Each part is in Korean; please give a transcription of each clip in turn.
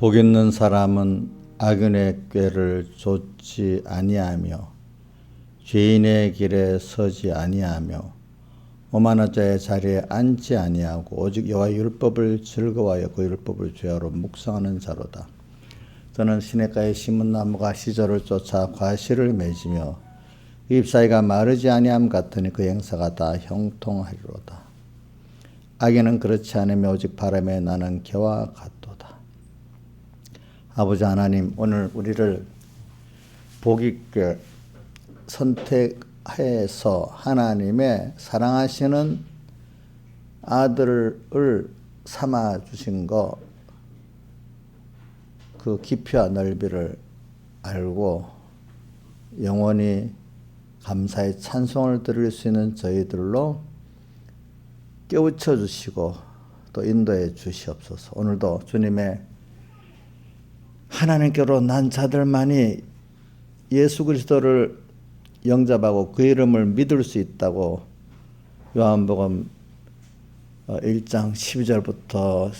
복 있는 사람은 악인의 꾀를 좇지 아니하며 죄인의 길에 서지 아니하며 오만한 자의 자리에 앉지 아니하고 오직 여호와의 율법을 즐거워하여 그 율법을 죄하로 묵상하는 자로다. 저는 시냇가에 심은 나무가 시절을 쫓아 과실을 맺으며 잎사귀가 마르지 아니함 같으니 그 행사가 다 형통하리로다. 악인은 그렇지 않으며 오직 바람에 나는 겨와 같도다. 아버지 하나님, 오늘 우리를 복 있게 선택해서 하나님의 사랑하시는 아들을 삼아 주신 것, 그 깊이와 넓이를 알고 영원히 감사의 찬송을 드릴 수 있는 저희들로 깨우쳐 주시고 또 인도해 주시옵소서. 오늘도 주님의 하나님께로 난 자들만이 예수 그리스도를 영접하고 그 이름을 믿을 수 있다고 요한복음 1장 12절부터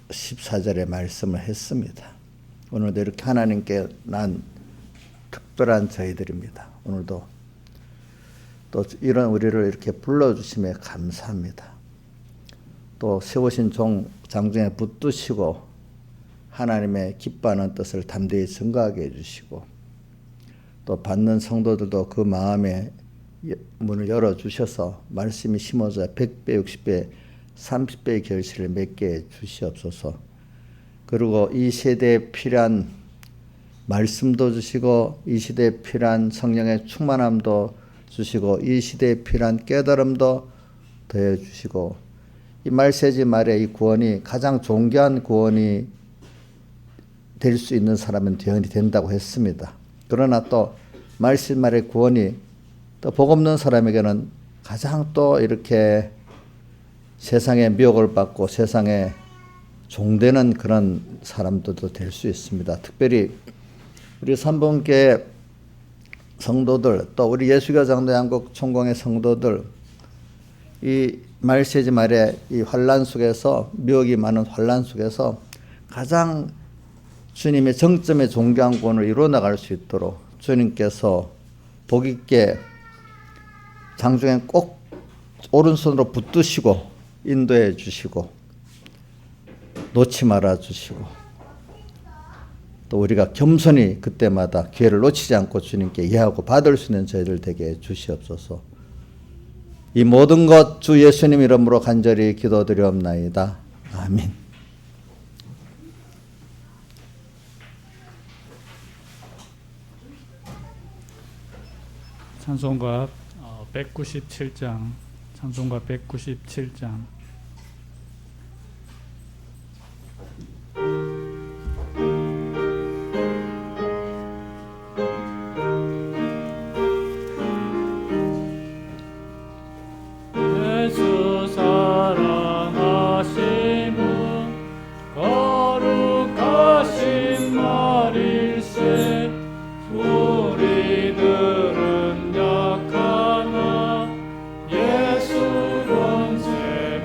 14절에 말씀을 했습니다. 오늘도 이렇게 하나님께 난 특별한 저희들입니다. 오늘도 또 이런 우리를 이렇게 불러주심에 감사합니다. 또 세우신 종 장중에 붙드시고 하나님의 기뻐하는 뜻을 담대히 증거하게 해주시고 또 받는 성도들도 그 마음에 문을 열어주셔서 말씀이 심어져 100배, 60배, 30배의 결실을 맺게 해 주시옵소서. 그리고 이 세대에 필요한 말씀도 주시고 이 시대에 필요한 성령의 충만함도 주시고 이 시대에 필요한 깨달음도 더해 주시고 이 말세지 말의 이 구원이 가장 존귀한 구원이 될 수 있는 사람은 대언이 된다고 했습니다. 그러나 또 말세 말의 구원이 또 복 없는 사람에게는 가장 또 이렇게 세상의 미혹을 받고 세상에 종되는 그런 사람들도 될 수 있습니다. 특별히 우리 삼봉교회 성도들 또 우리 예수교 장로회 한국 총공회 성도들 이 말세지 말의 이 환란 속에서 미혹이 많은 환란 속에서 가장 주님의 정점의 존귀한 구원을 이루어 나갈 수 있도록 주님께서 복 있게 장중에 꼭 오른손으로 붙드시고 인도해 주시고 놓지 말아 주시고 또 우리가 겸손히 그때마다 기회를 놓치지 않고 주님께 이해하고 받을 수 있는 저희들 되게 해 주시옵소서. 이 모든 것 주 예수님 이름으로 간절히 기도드리옵나이다. 아멘. 찬송가 197장, 찬송가 197장. 예수 사랑하심은 거룩하신 말일세. 우리들은 약하나 예수 권세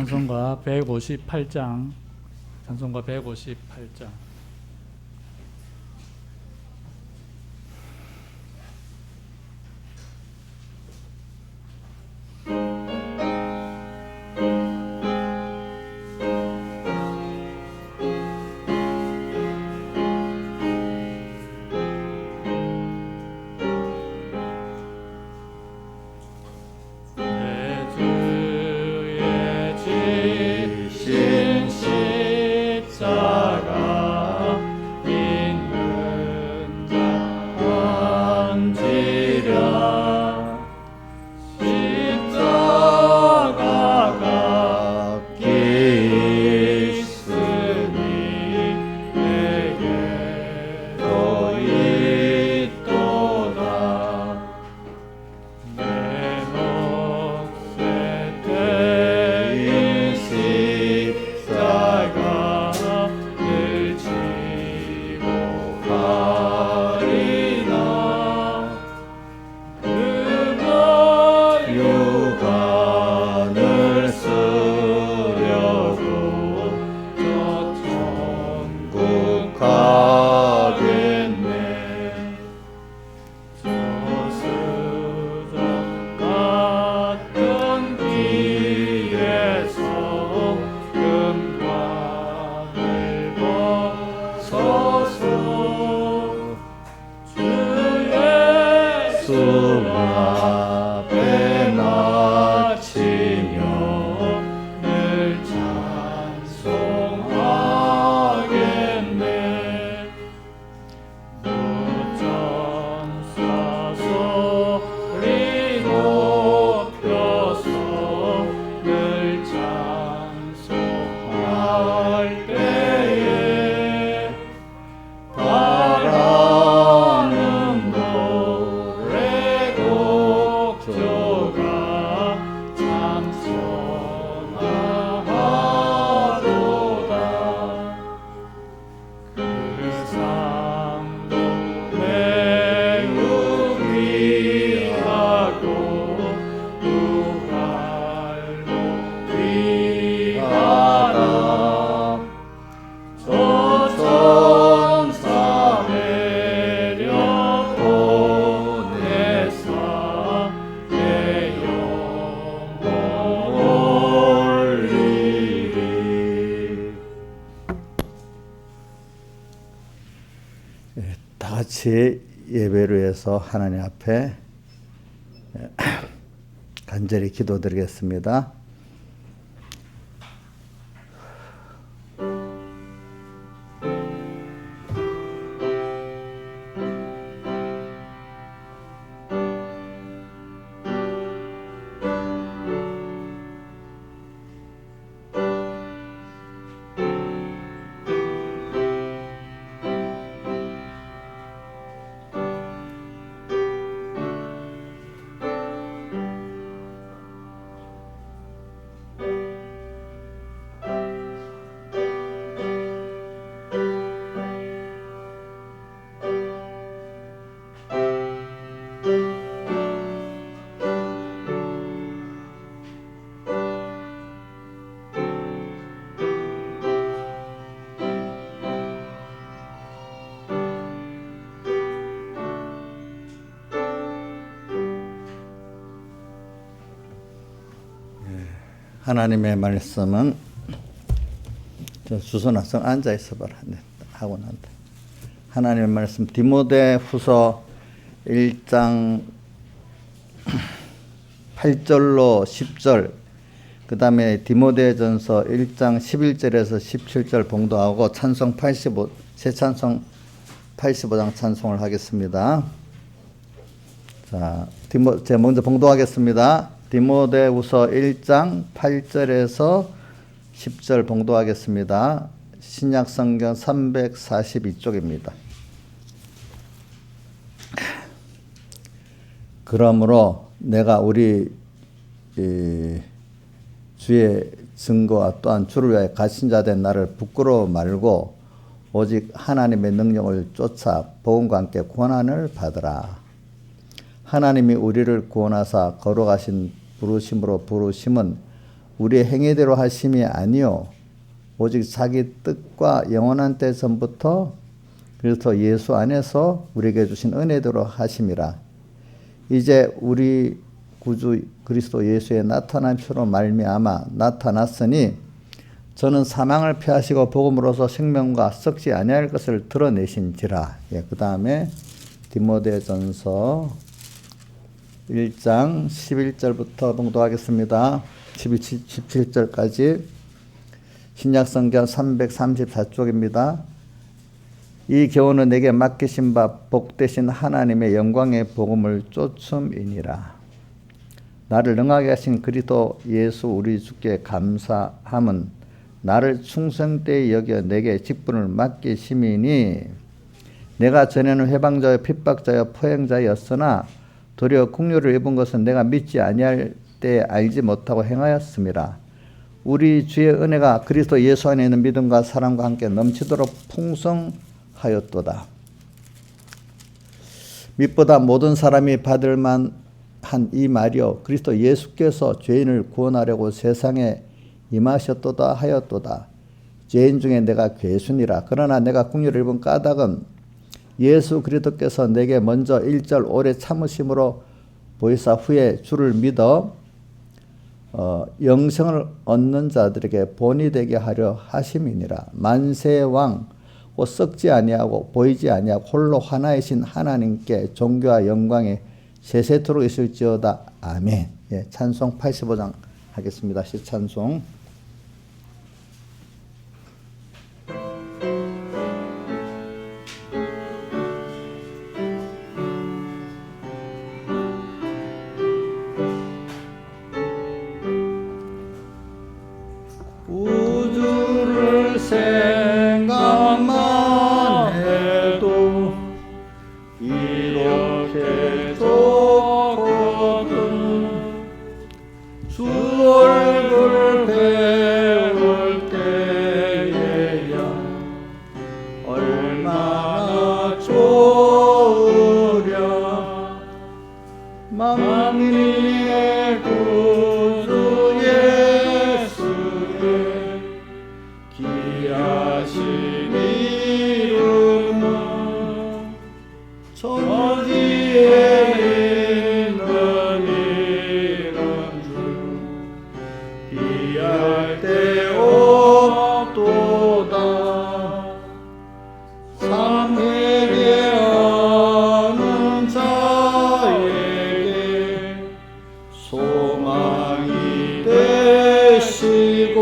찬송가 158장, 찬송가 158장. 다 같이 예배를 위해서 하나님 앞에 간절히 기도드리겠습니다. 하나님의 말씀은 주선학생 앉아 있어봐라 하고 난다. 하나님의 말씀 디모데후서 1장 8절로 10절, 그 다음에 디모데전서 1장 11절에서 17절 봉독하고 찬송 85, 새 찬송 85장 찬송을 하겠습니다. 자, 제가 먼저 봉독하겠습니다. 디모데후서 1장 8절에서 10절 봉독하겠습니다. 신약성경 342쪽입니다. 그러므로 내가 우리 주의 증거와 또한 주를 위하여 가신 자 된 나를 부끄러워 말고 오직 하나님의 능력을 쫓아 복음과 함께 고난을 받으라. 하나님이 우리를 구원하사 거룩하신 부르심으로 부르심은 우리의 행위대로 하심이 아니요 오직 자기 뜻과 영원한 때 전부터 그리스도 예수 안에서 우리에게 주신 은혜대로 하심이라. 이제 우리 구주 그리스도 예수의 나타난 표로 말미암아 나타났으니 저는 사망을 피하시고 복음으로서 생명과 썩지 아니할 것을 드러내신지라. 그 다음에 디모데전서 1장 11절부터 봉독하겠습니다. 17절까지 신약성경 334쪽입니다. 이 교훈은 내게 맡기신 바 복되신 하나님의 영광의 복음을 쫓음이니라. 나를 능하게 하신 그리스도 예수 우리 주께 감사함은 나를 충성되이 여겨 내게 직분을 맡기심이니 내가 전에는 회방자여 핍박자여 포행자였으나 도리어 국류를 입은 것은 내가 믿지 아니할 때 알지 못하고 행하였음이라. 우리 주의 은혜가 그리스도 예수 안에 있는 믿음과 사랑과 함께 넘치도록 풍성하였도다. 밑보다 모든 사람이 받을 만한 이 말이요 그리스도 예수께서 죄인을 구원하려고 세상에 임하셨도다 하였도다. 죄인 중에 내가 괴순이라. 그러나 내가 국류를 입은 까닭은 예수 그리스도께서 내게 먼저 1절 오래 참으심으로 보이사 후에 주를 믿어 영생을 얻는 자들에게 본이 되게 하려 하심이니라. 만세의 왕 곧 썩지 아니하고 보이지 아니하고 홀로 하나이신 하나님께 존귀와 영광이 세세토록 있을지어다. 아멘. 찬송 85장 하겠습니다. 시찬송. 우주를 생각만 해도 이렇게 좋거든. 주 얼굴 배울 때에야 얼마나 좋으랴. 만민의 구주 예수의 귀하신 이름은 천지에 있는 이런 주 비할 데 없도다. 삼회개 하는 자에게 소망이 되시고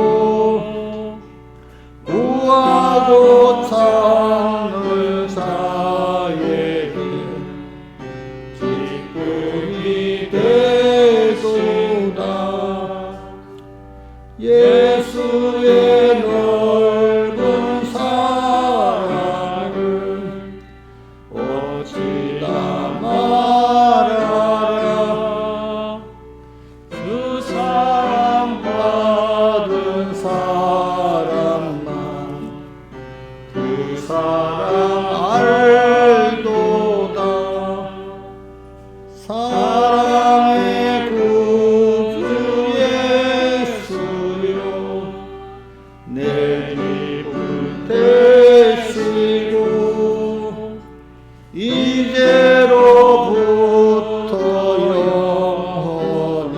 구하고 찾는 자에게 기쁨이 되소다. 예수의 넓은 사랑을 어찌다 말하랴. 그 사랑 받은 사람만 그 사랑 알도다. 사랑의 구주 예수여 내 기쁨 되시고 이제로부터 영원히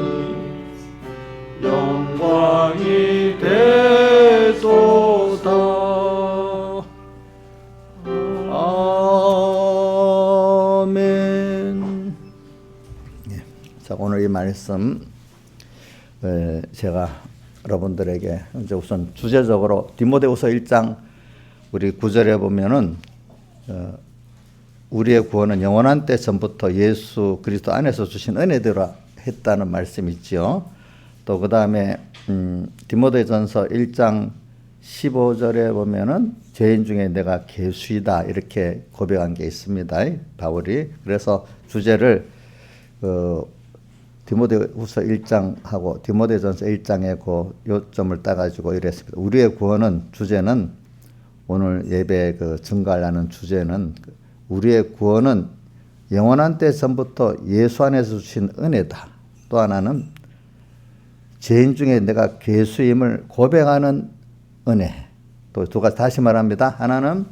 영광이 되소다. 아멘. 자, 오늘 이 말씀 제가 여러분들에게 이제 우선 주제적으로 디모데후서 1장 우리 9절에 보면은 우리의 구원은 영원한 때 전부터 예수 그리스도 안에서 주신 은혜대로 했다는 말씀이 있죠. 또 그 다음에 디모데전서 1장 15절에 보면은 죄인 중에 내가 괴수이다 이렇게 고백한 게 있습니다. 바울이. 그래서 주제를 디모데후서 1장하고 디모데전서 1장의 그 요점을 따가지고 이랬습니다. 우리의 구원은 주제는 오늘 예배 그 증거하려는 주제는 우리의 구원은 영원한 때 전부터 예수 안에서 주신 은혜다. 또 하나는 죄인 중에 내가 괴수임을 고백하는 은혜. 또 두 가지 다시 말합니다. 하나는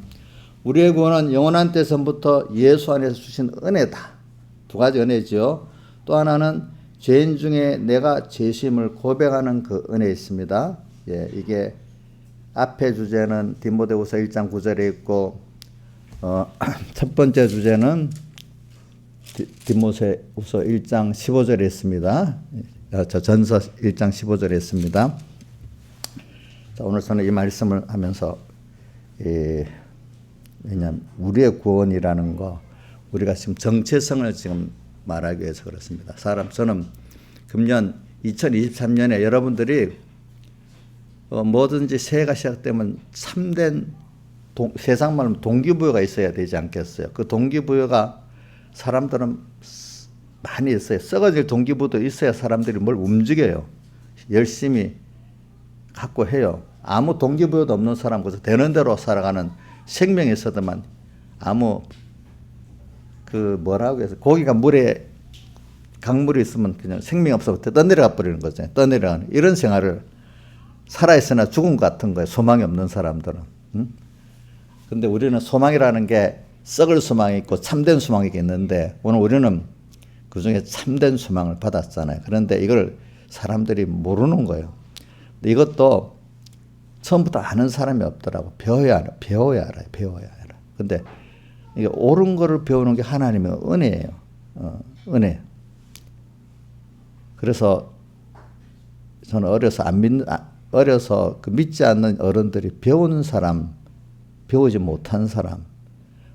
우리의 구원은 영원한 때서부터 예수 안에서 주신 은혜다. 두 가지 은혜죠. 또 하나는 죄인 중에 내가 죄심을 고백하는 그 은혜 있습니다. 예, 이게 앞에 주제는 디모데후서 1장 9절에 있고 첫 번째 주제는 디모데후서 1장 15절에 있습니다. 전서 1장 15절에 있습니다. 자, 오늘 저는 이 말씀을 하면서 왜냐하면 우리의 구원이라는 거 우리가 지금 정체성을 지금 말하기 위해서 그렇습니다. 저는 금년 2023년에 여러분들이 뭐든지 새해가 시작되면 참된 세상 말로 동기부여가 있어야 되지 않겠어요? 그 동기부여가 사람들은 많이 있어요. 썩어질 동기부여도 있어야 사람들이 뭘 움직여요. 열심히 갖고 해요. 아무 동기부여도 없는 사람, 그래서 되는 대로 살아가는 생명이 있어도만 아무 뭐라고 해서 고기가 물에 강물이 있으면 그냥 생명이 없어 떠내려가 버리는 거죠. 떠내려가는 이런 생활을 살아있으나 죽은 것 같은 거예요. 소망이 없는 사람들은. 근데 우리는 소망이라는 게 썩을 소망이 있고 참된 소망이 있는데 오늘 우리는 그중에 참된 소망을 받았잖아요. 그런데 이걸 사람들이 모르는 거예요. 근데 이것도 처음부터 아는 사람이 없더라고. 배워야 알아요. 근데 이게 옳은 거를 배우는 게 하나님의 은혜예요. 은혜. 그래서 저는 어려서 그 믿지 않는 어른들이 배우는 사람, 배우지 못한 사람,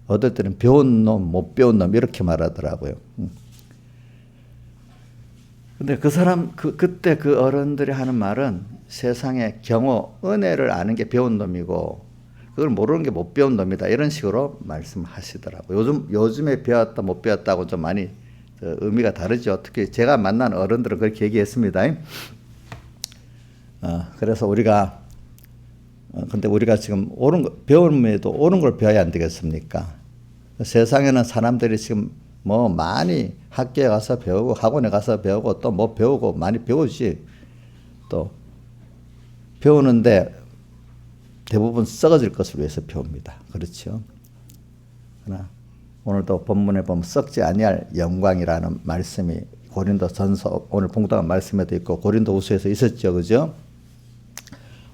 어떨 때는 배운 놈, 못 배운 놈 이렇게 말하더라고요. 근데 그때 그 어른들이 하는 말은 세상의 경호, 은혜를 아는 게 배운 놈이고 그걸 모르는 게 못 배운 놈이다. 이런 식으로 말씀하시더라고요. 요즘에 배웠다, 못 배웠다고 좀 많이 의미가 다르죠. 특히 제가 만난 어른들은 그렇게 얘기했습니다. 그래서 근데 우리가 지금 배움에도 옳은 걸 배워야 안 되겠습니까? 세상에는 사람들이 지금 뭐 많이 학교에 가서 배우고 학원에 가서 배우고 또 뭐 배우고 많이 배우지 또 배우는데 대부분 썩어질 것을 위해서 배웁니다. 그렇죠? 그러나 오늘도 본문에 보면 썩지 아니할 영광이라는 말씀이 고린도전서 오늘 봉독한 말씀에도 있고 고린도후서에서 있었죠. 그죠?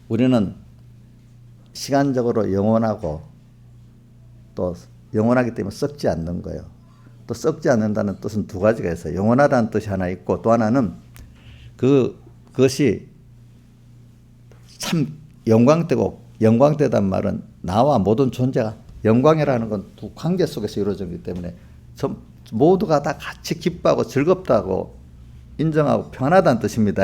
우리는 시간적으로 영원하고 또 영원하기 때문에 썩지 않는 거예요. 또 썩지 않는다는 뜻은 두 가지가 있어요. 영원하다는 뜻이 하나 있고 또 하나는 그것이 참 영광되다는 말은 나와 모든 존재가 영광이라는 건 두 관계 속에서 이루어지기 때문에 모두가 다 같이 기뻐하고 즐겁다고 인정하고 편하다는 뜻입니다.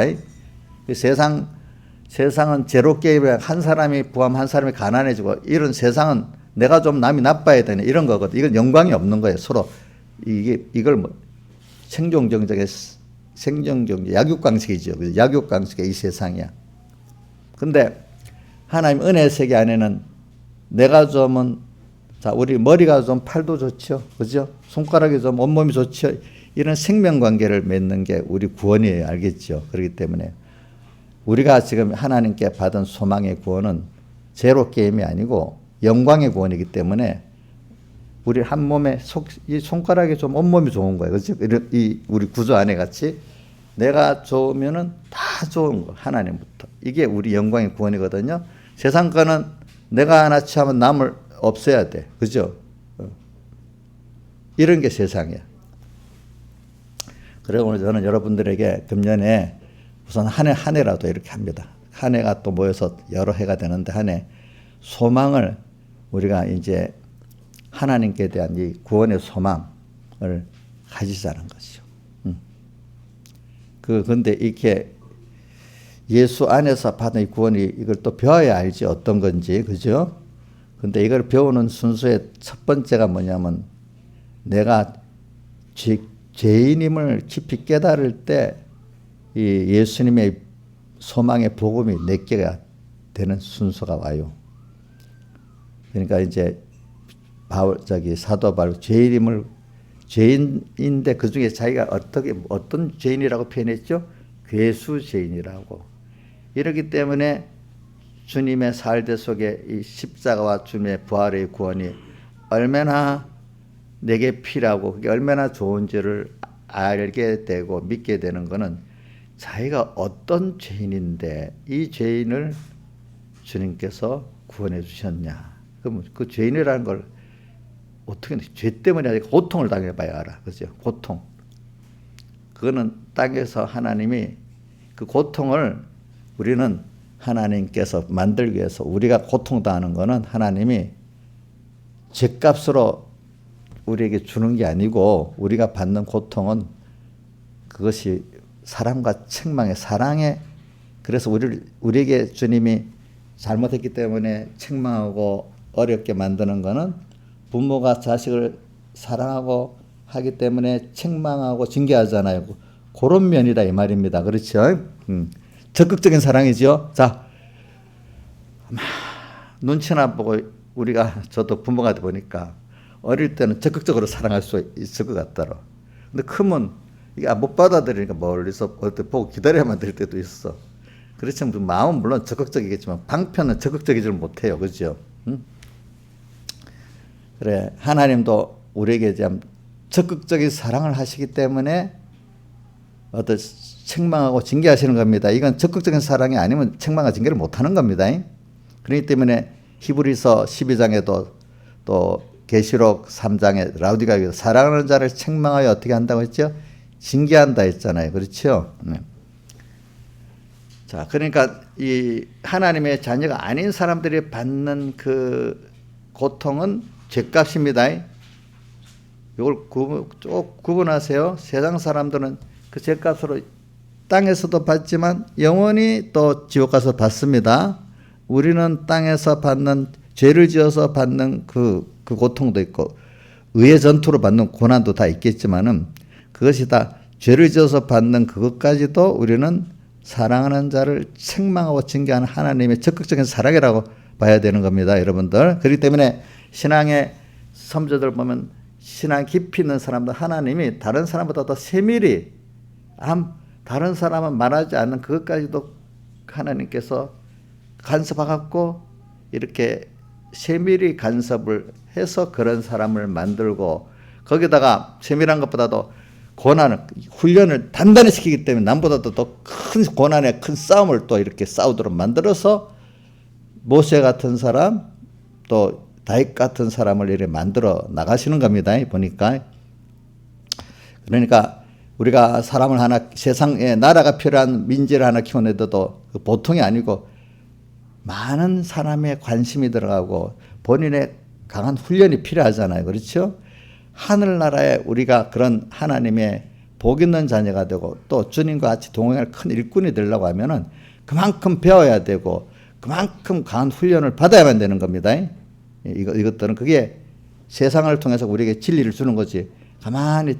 세상은 제로게임에 한 사람이 부하면 한 사람이 가난해지고 이런 세상은 내가 좀 남이 나빠야 되네 이런 거거든. 이건 영광이 없는 거예요. 서로 이걸 뭐 생존경쟁의 약육강식이죠. 약육강식의 이 세상이야. 근데 하나님 은혜의 세계 안에는 내가 좀은 우리 머리가 좀 팔도 좋죠. 그죠? 손가락이 좀 온몸이 좋죠. 이런 생명관계를 맺는 게 우리 구원이에요. 알겠죠? 그렇기 때문에 우리가 지금 하나님께 받은 소망의 구원은 제로 게임이 아니고 영광의 구원이기 때문에 우리 한 몸에 이 손가락이 좀 온몸이 좋은 거예요. 그렇죠? 이 우리 구조 안에 같이 내가 좋으면은 다 좋은 거 하나님부터. 이게 우리 영광의 구원이거든요. 세상 거는 내가 하나 취하면 남을 없애야 돼. 그죠? 이런 게 세상이야. 그래서 오늘 저는 여러분들에게 금년에 우선 한 해라도 이렇게 합니다. 한 해가 또 모여서 여러 해가 되는데 한 해 소망을 우리가 이제 하나님께 대한 이 구원의 소망을 가지자는 것이죠. 근데 이렇게 예수 안에서 받은 이 구원이 이걸 또 배워야 알지 어떤 건지, 그죠? 근데 이걸 배우는 순서의 첫 번째가 뭐냐면 내가 죄인임을 깊이 깨달을 때 이 예수님의 소망의 복음이 내게 되는 순서가 와요. 그러니까 이제 사도 바울 죄인인데 그 중에 자기가 어떤 죄인이라고 표현했죠? 괴수 죄인이라고. 이렇기 때문에 주님의 사활대 속에 이 십자가와 주님의 부활의 구원이 얼마나 내게 필요하고 그게 얼마나 좋은지를 알게 되고 믿게 되는 것은 자기가 어떤 죄인인데 이 죄인을 주님께서 구원해 주셨냐. 그럼 그 죄인이라는 걸 어떻게 죄 때문에 아직 고통을 당해봐야 알아. 그죠? 고통. 그거는 땅에서 하나님이 그 고통을 우리는 하나님께서 만들기 위해서 우리가 고통당하는 거는 하나님이 죄값으로 우리에게 주는 게 아니고 우리가 받는 고통은 그것이 사랑과 책망의 사랑에 그래서 우리에게 주님이 잘못했기 때문에 책망하고 어렵게 만드는 거는 부모가 자식을 사랑하고 하기 때문에 책망하고 징계하잖아요. 그런 면이다 이 말입니다. 그렇죠? 적극적인 사랑이죠. 자, 눈치나 보고 우리가 저도 부모가 돼 보니까 어릴 때는 적극적으로 사랑할 수 있을 것 같더라. 근데 크면 이게 못 받아들이니까 멀리서 어떻게 보고 기다려야만 될 때도 있어. 그렇지만 마음은 물론 적극적이겠지만 방편은 적극적이지 못해요. 그죠? 그래 하나님도 우리에게 좀 적극적인 사랑을 하시기 때문에 어떤 책망하고 징계하시는 겁니다. 이건 적극적인 사랑이 아니면 책망과 징계를 못하는 겁니다. 그렇기 때문에 히브리서 12장에도 또 계시록 3장에 라우디가에서 사랑하는 자를 책망하여 어떻게 한다고 했죠? 징계한다 했잖아요. 그렇죠? 네. 자, 그러니까 이 하나님의 자녀가 아닌 사람들이 받는 그 고통은 죄값입니다. 이걸 쭉 구분하세요. 세상 사람들은 그 죄값으로 땅에서도 받지만 영원히 또 지옥 가서 받습니다. 우리는 땅에서 받는 죄를 지어서 받는 그 고통도 있고 의의 전투로 받는 고난도 다 있겠지만은 그것이 다 죄를 지어서 받는 그것까지도 우리는 사랑하는 자를 책망하고 징계하는 하나님의 적극적인 사랑이라고 봐야 되는 겁니다, 여러분들. 그렇기 때문에 신앙의 선조들 보면 신앙 깊이 있는 사람들 하나님이 다른 사람보다 더 세밀히 다른 사람은 말하지 않는 그것까지도 하나님께서 간섭하고 이렇게 세밀히 간섭을 해서 그런 사람을 만들고 거기다가 세밀한 것보다도 고난을 훈련을 단단히 시키기 때문에 남보다도 더 큰 고난의 큰 싸움을 또 이렇게 싸우도록 만들어서 모세 같은 사람 또 다윗 같은 사람을 이렇게 만들어 나가시는 겁니다. 보니까 그러니까 우리가 사람을 하나 세상에 나라가 필요한 민지를 하나 키워내도 보통이 아니고 많은 사람의 관심이 들어가고 본인의 강한 훈련이 필요하잖아요. 그렇죠? 하늘나라에 우리가 그런 하나님의 복 있는 자녀가 되고 또 주님과 같이 동행할 큰 일꾼이 되려고 하면은 그만큼 배워야 되고 그만큼 강한 훈련을 받아야만 되는 겁니다. 이것들은 그게 세상을 통해서 우리에게 진리를 주는 거지 가만히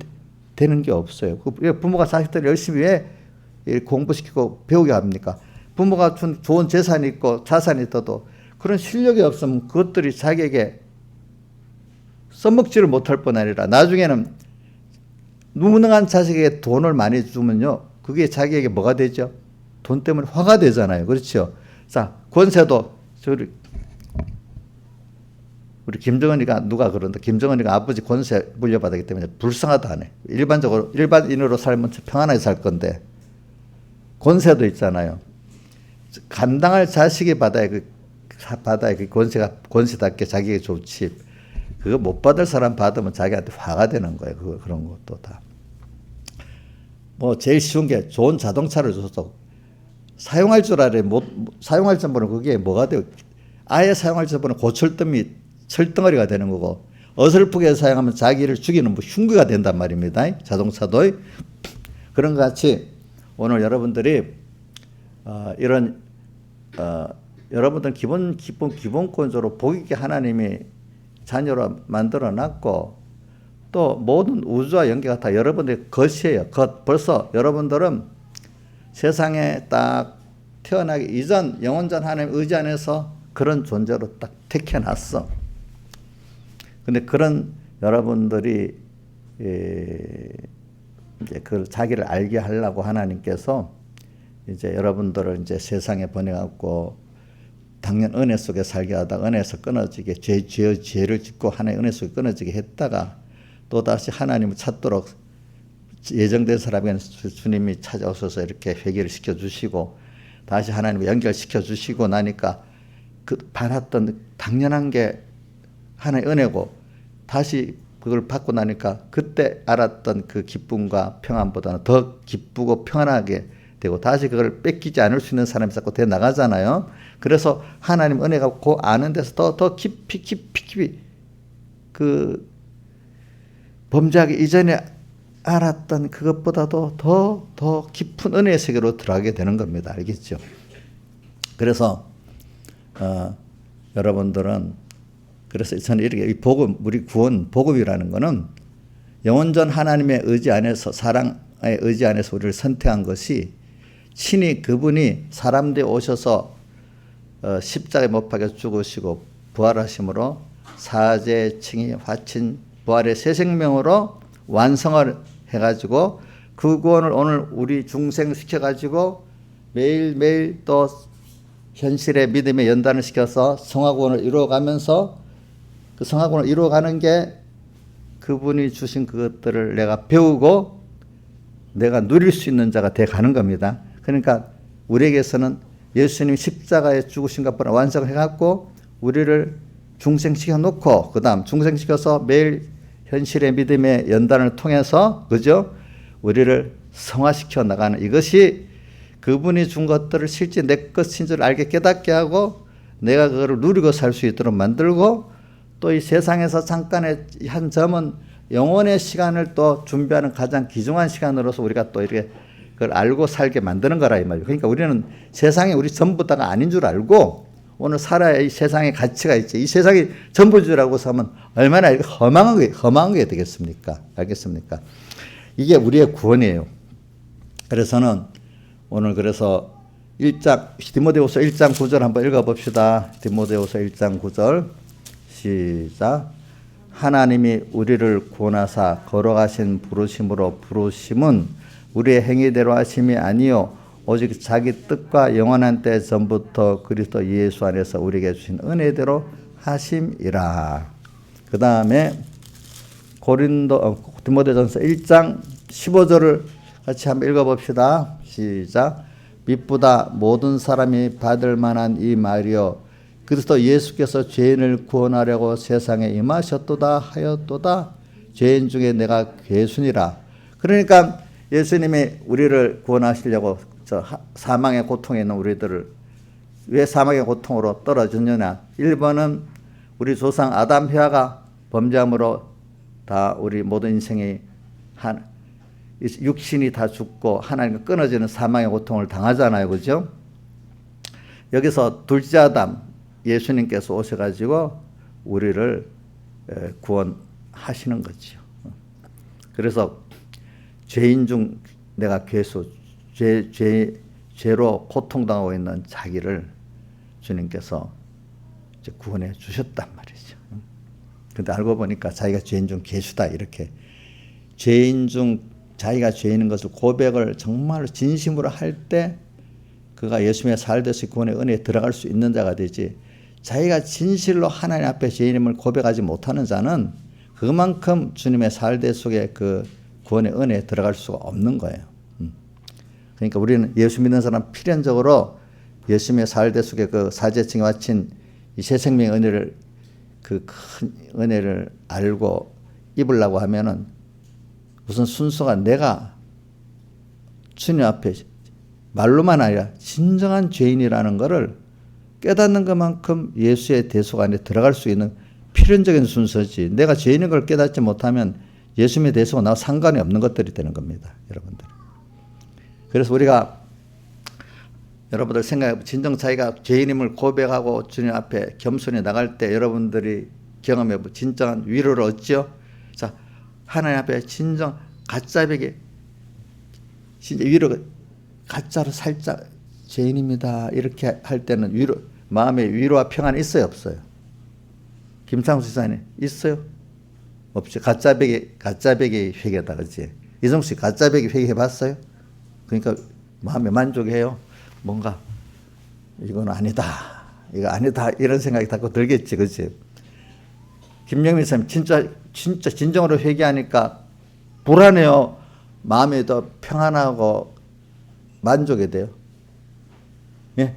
되는 게 없어요. 부모가 자식들 열심히 왜 공부시키고 배우게 합니까? 부모가 준 좋은 재산이 있고 자산이 있어도 그런 실력이 없으면 그것들이 자기에게 써먹지를 못할 뿐 아니라 나중에는 무능한 자식에게 돈을 많이 주면요. 그게 자기에게 뭐가 되죠? 돈 때문에 화가 되잖아요. 그렇죠? 자, 권세도 우리 김정은이가 누가 그런다. 김정은이가 아버지 권세 물려받았기 때문에 불쌍하다 하네. 일반인으로 살면 평안하게 살 건데 권세도 있잖아요. 감당할 자식이 받아야 그 권세답게 자기에게 좋지. 그거 못 받을 사람 받으면 자기한테 화가 되는 거예요. 그런 것도 다. 뭐 제일 쉬운 게 좋은 자동차를 줘서 사용할 줄 알아야 사용할 줄 모르는 그게 뭐가 돼요? 아예 사용할 줄 모르는 고철더미 철덩어리가 되는 거고 어설프게 사용하면 자기를 죽이는 흉기가 된단 말입니다. 자동차도 그런 것 같이 오늘 여러분들이 여러분들 기본권적으로 복 있게 하나님이 자녀로 만들어 놨고 또 모든 우주와 연계가 다 여러분들의 것이에요. 벌써 여러분들은 세상에 딱 태어나기 이전 영원전 하나님 의지 안에서 그런 존재로 딱 택해놨어. 근데 그런 여러분들이 이제 그 자기를 알게 하려고 하나님께서 이제 여러분들을 이제 세상에 보내갖고 당연 은혜 속에 살게 하다가 은혜에서 끊어지게 죄를 짓고 하나의 은혜 속에 끊어지게 했다가 또 다시 하나님을 찾도록 예정된 사람에게는 주님이 찾아오셔서 이렇게 회개를 시켜주시고 다시 하나님과 연결시켜 주시고 나니까 그 받았던 당연한 게 하나의 은혜고 다시 그걸 받고 나니까 그때 알았던 그 기쁨과 평안보다는 더 기쁘고 평안하게 되고 다시 그걸 뺏기지 않을 수 있는 사람이 자꾸 돼 나가잖아요. 그래서 하나님 은혜가 그 아는 데서 더 깊이 그 범죄하기 이전에 알았던 그것보다도 더 깊은 은혜의 세계로 들어가게 되는 겁니다. 알겠죠? 그래서 여러분들은 그래서 저는 이렇게 이 복음, 우리 구원 복음이라는 거는 영원전 하나님의 의지 안에서 사랑의 의지 안에서 우리를 선택한 것이 친히 그분이 사람 되어 오셔서 십자가에 못 박혀 죽으시고 부활하심으로 사제 칭의 화친 부활의 새 생명으로 완성을 해가지고 그 구원을 오늘 우리 중생시켜가지고 매일매일 또 현실의 믿음의 연단을 시켜서 성화구원을 이루어가면서 그 성화구원을 이루어가는 게 그분이 주신 그것들을 내가 배우고 내가 누릴 수 있는 자가 돼 가는 겁니다. 그러니까 우리에게서는 예수님이 십자가에 죽으신 것보다 완성을 해갖고 우리를 중생시켜 놓고 그 다음 중생시켜서 매일 현실의 믿음의 연단을 통해서 그죠? 우리를 성화시켜 나가는 이것이 그분이 준 것들을 실제 내 것인 줄 알게 깨닫게 하고 내가 그거를 누리고 살 수 있도록 만들고 또 이 세상에서 잠깐의 한 점은 영혼의 시간을 또 준비하는 가장 귀중한 시간으로서 우리가 또 이렇게 그걸 알고 살게 만드는 거라 이 말이에요. 그러니까 우리는 세상에 우리 전부 다가 아닌 줄 알고 오늘 살아야 이 세상에 가치가 있지. 이 세상이 전부인 줄 알고 사면 얼마나 허망한 게 되겠습니까? 알겠습니까? 이게 우리의 구원이에요. 그래서는 오늘 그래서 1장 디모데후서 1장 9절 한번 읽어봅시다. 디모데후서 1장 9절 시작. 하나님이 우리를 구원하사 거룩하신 부르심으로 부르심은 우리의 행위대로 하심이 아니요 오직 자기 뜻과 영원한 때 전부터 그리스도 예수 안에서 우리에게 주신 은혜대로 하심이라. 그 다음에 디모데전서 1장 15절을 같이 한번 읽어봅시다. 시작. 빛보다 모든 사람이 받을 만한 이 말이여 그리스도 예수께서 죄인을 구원하려고 세상에 임하셨도다 하였도다. 죄인 중에 내가 괴순이라. 그러니까 예수님이 우리를 구원하시려고 저 사망의 고통에 있는 우리들을 왜 사망의 고통으로 떨어졌느냐. 1번은 우리 조상 아담 헤아가 범죄함으로 다 우리 모든 인생이 육신이 다 죽고 하나님과 끊어지는 사망의 고통을 당하잖아요. 그죠? 여기서 둘째 아담 예수님께서 오셔가지고 우리를 구원하시는 거죠. 그래서 죄인 중 내가 괴수, 죄로 고통당하고 있는 자기를 주님께서 이제 구원해 주셨단 말이죠. 근데 알고 보니까 자기가 죄인 중 괴수다 이렇게 죄인 중 자기가 죄인인 것을 고백을 정말 진심으로 할 때 그가 예수님의 살듯이 구원의 은혜에 들어갈 수 있는 자가 되지 자기가 진실로 하나님 앞에 죄인임을 고백하지 못하는 자는 그만큼 주님의 살대 속에 그 구원의 은혜에 들어갈 수가 없는 거예요. 그러니까 우리는 예수 믿는 사람 필연적으로 예수님의 살대 속에 그 사제층에 바친 이 새 생명의 은혜를 그 큰 은혜를 알고 입으려고 하면은 우선 순서가 내가 주님 앞에 말로만 아니라 진정한 죄인이라는 것을 깨닫는 것만큼 예수의 대속 안에 들어갈 수 있는 필연적인 순서지. 내가 죄인인 걸 깨닫지 못하면 예수님의 대속은 나와 상관이 없는 것들이 되는 겁니다. 여러분들. 그래서 우리가 여러분들 생각해 진정 자기가 죄인임을 고백하고 주님 앞에 겸손히 나갈 때 여러분들이 경험해 보 진정한 위로를 얻죠. 자, 하나님 앞에 진정 가짜에게 진짜 위로가 가짜로 살짝 죄인입니다. 이렇게 할 때는 위로 마음의 위로와 평안이 있어요, 없어요? 김창수 지사님 있어요? 없죠. 가짜배기 회개다, 그렇지? 이성수 씨 가짜배기 회개해 봤어요? 그러니까 마음에 만족해요? 뭔가 이건 아니다, 이거 아니다 이런 생각이 자꾸 들겠지, 그렇지? 김영민 선생님 진짜 진정으로 회개하니까 불안해요? 마음이 더 평안하고 만족이 돼요? 예?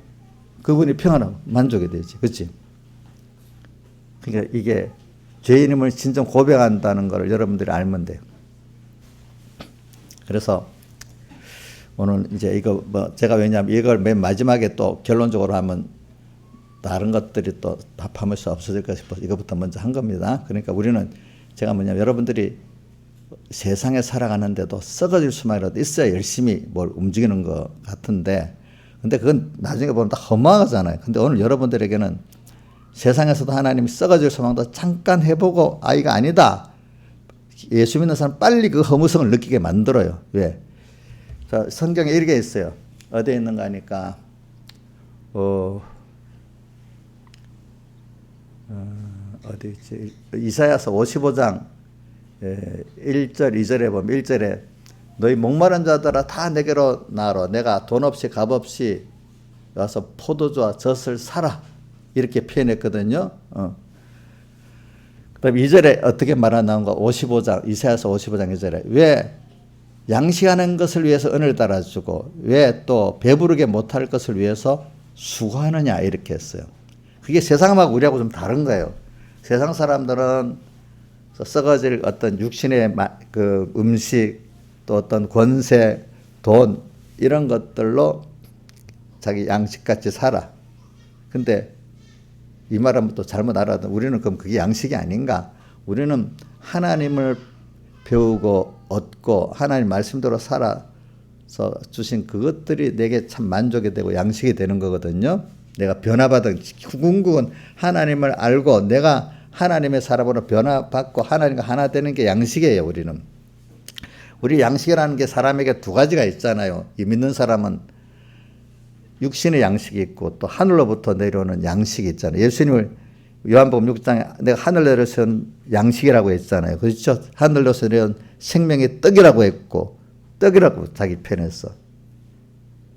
그분이 평안하고 만족이 되지, 그렇지? 그러니까 이게 죄인임을 진정 고백한다는 걸 여러분들이 알면 돼요. 그래서 오늘 이제 이거 뭐 제가 왜냐하면 이걸 맨 마지막에 또 결론적으로 하면 다른 것들이 또 답하면서 없어질까 싶어서 이것부터 먼저 한 겁니다. 그러니까 우리는 제가 뭐냐면 여러분들이 세상에 살아가는데도 썩어질 수만이라도 있어야 열심히 뭘 움직이는 것 같은데, 근데 그건 나중에 보면 다 허무하잖아요. 근데 오늘 여러분들에게는 세상에서도 하나님이 썩어질 소망도 잠깐 해보고 이거 아니다, 예수 믿는 사람 빨리 그 허무성을 느끼게 만들어요. 왜? 자, 성경에 이렇게 있어요. 어디에 있는가 하니까 어디 있지? 이사야서 55장 1절 2절에 보면 1절에 너희 목마른 자들아 다 내게로 나아라, 내가 돈 없이 값 없이 와서 포도주와 젖을 사라, 이렇게 표현했거든요. 그다음 2절에 어떻게 말하는가? 55장 이사야서 55장 2절에 왜 양식하는 것을 위해서 은을 달아주고 왜 또 배부르게 못할 것을 위해서 수고하느냐, 이렇게 했어요. 그게 세상하고 우리하고 좀 다른 거예요. 세상 사람들은 썩어질 어떤 육신의 그 음식, 또 어떤 권세, 돈 이런 것들로 자기 양식같이 살아. 근데 이 말하면 또 잘못 알아도 우리는 그럼 그게 양식이 아닌가? 우리는 하나님을 배우고 얻고 하나님 말씀대로 살아서 주신 그것들이 내게 참 만족이 되고 양식이 되는 거거든요. 내가 변화받은 궁극은 하나님을 알고 내가 하나님의 사람으로 변화받고 하나님과 하나 되는 게 양식이에요. 우리 양식이라는 게 사람에게 두 가지가 있잖아요. 이 믿는 사람은 육신의 양식이 있고 또 하늘로부터 내려오는 양식이 있잖아요. 예수님을 요한복음 6장에 내가 하늘 내려서 온 양식이라고 했잖아요. 그렇죠? 하늘로서 내려온 생명의 떡이라고 했고 떡이라고 자기 표현했어.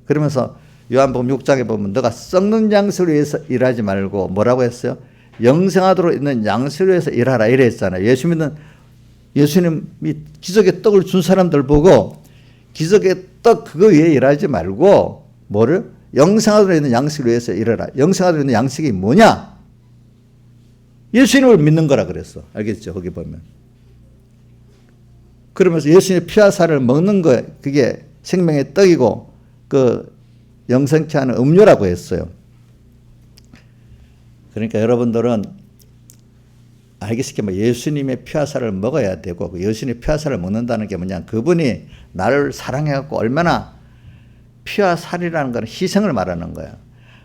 그러면서 요한복음 6장에 보면 너가 썩는 양식을 위해서 일하지 말고 뭐라고 했어요? 영생하도록 있는 양식을 위해서 일하라, 이래 했잖아요. 예수님이 기적의 떡을 준 사람들 보고 기적의 떡 그거 위해 일하지 말고 뭐를? 영생하도록 있는 양식을 위해서 일하라. 영생하도록 있는 양식이 뭐냐? 예수님을 믿는 거라 그랬어. 알겠죠? 거기 보면. 그러면서 예수님의 피와 살을 먹는 거, 그게 생명의 떡이고 그 영생케 하는 음료라고 했어요. 그러니까 여러분들은 알기 쉽게 뭐 예수님의 피와 살을 먹어야 되고 그 예수님의 피와 살을 먹는다는 게 뭐냐? 그분이 나를 사랑해갖고 얼마나 피와 살이라는 건 희생을 말하는 거야.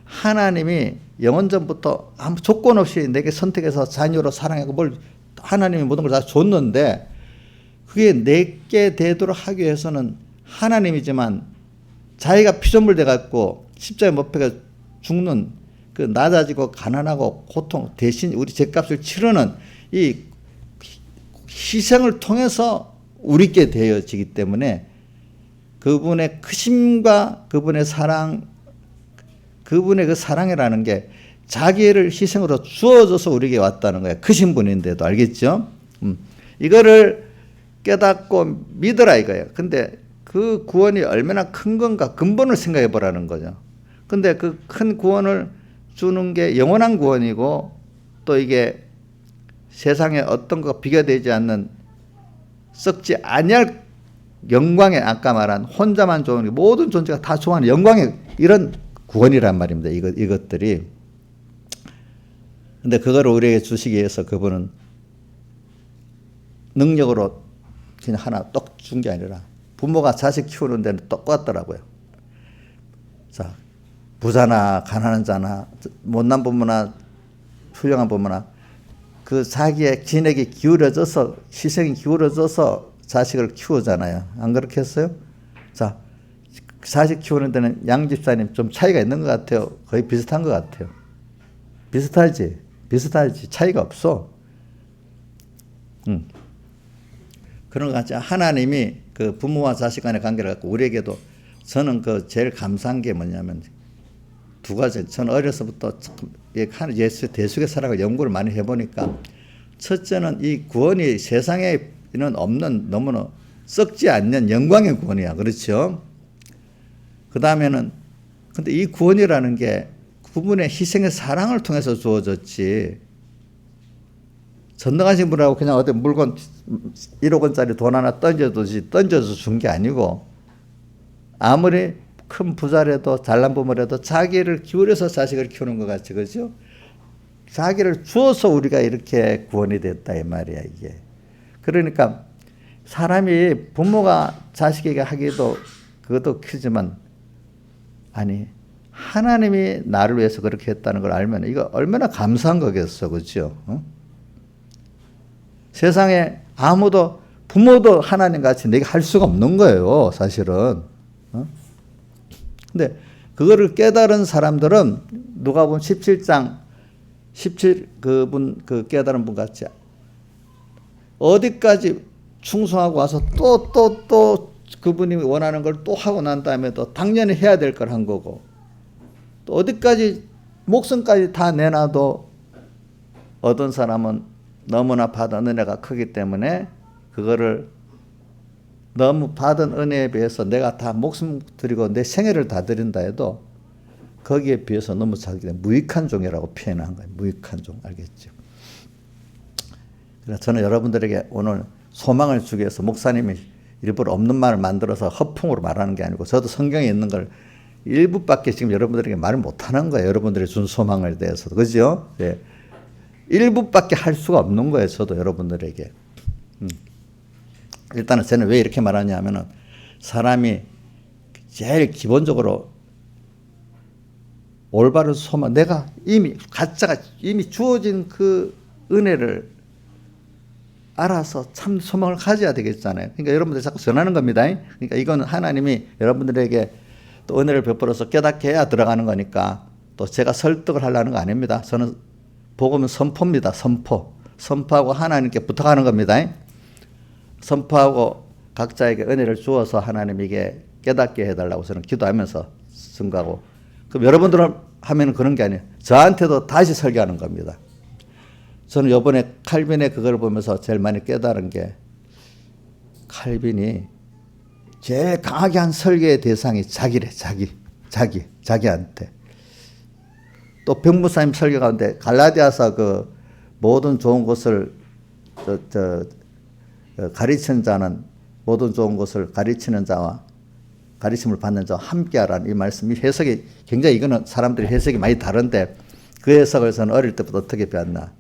하나님이 영원전부터 아무 조건 없이 내게 선택해서 자녀로 사랑하고 뭘 하나님이 모든 걸 다 줬는데 그게 내게 되도록 하기 위해서는 하나님이지만 자기가 피조물 돼갖고 십자가에 못 박혀 죽는 그 낮아지고 가난하고 고통 대신 우리 죄값을 치르는 이 희생을 통해서 우리께 되어지기 때문에 그분의 크심과 그분의 사랑, 그분의 그 사랑이라는 게 자기를 희생으로 주어져서 우리에게 왔다는 거예요. 크신 분인데도. 알겠죠? 이거를 깨닫고 믿으라 이거예요. 근데 그 구원이 얼마나 큰 건가 근본을 생각해 보라는 거죠. 근데 그 큰 구원을 주는 게 영원한 구원이고 또 이게 세상에 어떤 것과 비교되지 않는 썩지 아니할 영광의 아까 말한 혼자만 좋은 모든 존재가 다 좋아하는 영광의 이런 구원이란 말입니다. 이것들이. 근데 그거를 우리에게 주시기 위해서 그분은 능력으로 그냥 하나 떡 준 게 아니라 부모가 자식 키우는 데는 똑같더라고요. 자, 부자나 가난한 자나 못난 부모나 훌륭한 부모나 그 자기의 진액이 기울어져서 희생이 기울어져서 자식을 키우잖아요. 안 그렇게 했어요? 자, 자식 키우는 데는 양집사님 좀 차이가 있는 것 같아요. 거의 비슷한 것 같아요. 비슷하지? 차이가 없어. 그런 것 같지? 하나님이 그 부모와 자식 간의 관계를 갖고 우리에게도 저는 그 제일 감사한 게 뭐냐면 두 가지. 저는 어려서부터 예수 대속의 사랑을 연구를 많이 해보니까 첫째는 이 구원이 세상에는 없는 너무나 썩지 않는 영광의 구원이야. 그렇죠? 그 다음에는 근데 이 구원이라는 게 그분의 희생의 사랑을 통해서 주어졌지 전능하신 분이라고 그냥 어디 물건 1억 원짜리 돈 하나 던져서 준 게 아니고 아무리 큰 부자라도 잘난 부모라도 자기를 기울여서 자식을 키우는 것 같이 그죠? 자기를 주어서 우리가 이렇게 구원이 됐다 이 말이야 이게. 그러니까 사람이 부모가 자식에게 하기도 그것도 크지만 아니 하나님이 나를 위해서 그렇게 했다는 걸 알면 이거 얼마나 감사한 거겠어 그죠? 세상에 아무도 부모도 하나님 같이 내게 할 수가 없는 거예요 사실은. 근데 그거를 깨달은 사람들은 누가 보면 17장 17 그분 그 깨달은 분 같이 어디까지 충성하고 와서 또 그분이 원하는 걸 또 하고 난 다음에 또 당연히 해야 될 걸 한 거고 또 어디까지 목숨까지 다 내놔도 어떤 사람은 너무나 받은 은혜가 크기 때문에 그거를 너무 받은 은혜에 비해서 내가 다 목숨 드리고 내 생애를 다 드린다 해도 거기에 비해서 너무 자기 무익한 종이라고 표현한 거예요. 무익한 종 알겠죠? 그래서 저는 여러분들에게 오늘 소망을 주기 위해서 목사님이 일부러 없는 말을 만들어서 허풍으로 말하는 게 아니고 저도 성경에 있는 걸 일부밖에 지금 여러분들에게 말을 못하는 거예요. 여러분들이 준 소망에 대해서도. 그죠? 예. 일부밖에 할 수가 없는 거예요. 저도 여러분들에게. 일단은 저는 왜 이렇게 말하냐 하면은 사람이 제일 기본적으로 올바른 소망, 내가 이미 가짜가 이미 주어진 그 은혜를 알아서 참 소망을 가져야 되겠잖아요. 그러니까 여러분들 자꾸 전하는 겁니다. 그러니까 이건 하나님이 여러분들에게 또 은혜를 베풀어서 깨닫게 해야 들어가는 거니까 또 제가 설득을 하려는 거 아닙니다. 저는 복음은 선포입니다. 선포하고 하나님께 부탁하는 겁니다. 선포하고 각자에게 은혜를 주어서 하나님에게 깨닫게 해달라고 저는 기도하면서 증거하고 그럼 여러분들은 하면 그런 게 아니에요. 저한테도 다시 설교하는 겁니다. 저는 이번에 칼빈의 그걸 보면서 제일 많이 깨달은 게 칼빈이 제일 강하게 한 설교의 대상이 자기래. 자기한테. 또 병무사님 설교 가운데 갈라디아서 그 모든 좋은 것을 가르치는 자는 모든 좋은 것을 가르치는 자와 가르침을 받는 자와 함께하라는 이 말씀이 해석이 굉장히 이거는 사람들이 해석이 많이 다른데 그 해석을 저는 어릴 때부터 어떻게 배웠나.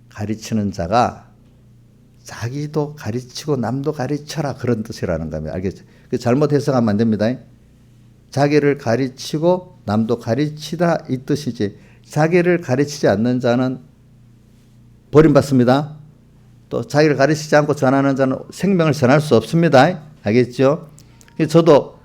가르치는 자가 자기도 가르치고 남도 가르쳐라 그런 뜻이라는 겁니다. 알겠죠? 잘못 해석하면 안 됩니다. 자기를 가르치고 남도 가르치다 이 뜻이지 자기를 가르치지 않는 자는 버림받습니다. 또 자기를 가르치지 않고 전하는 자는 생명을 전할 수 없습니다. 알겠죠? 저도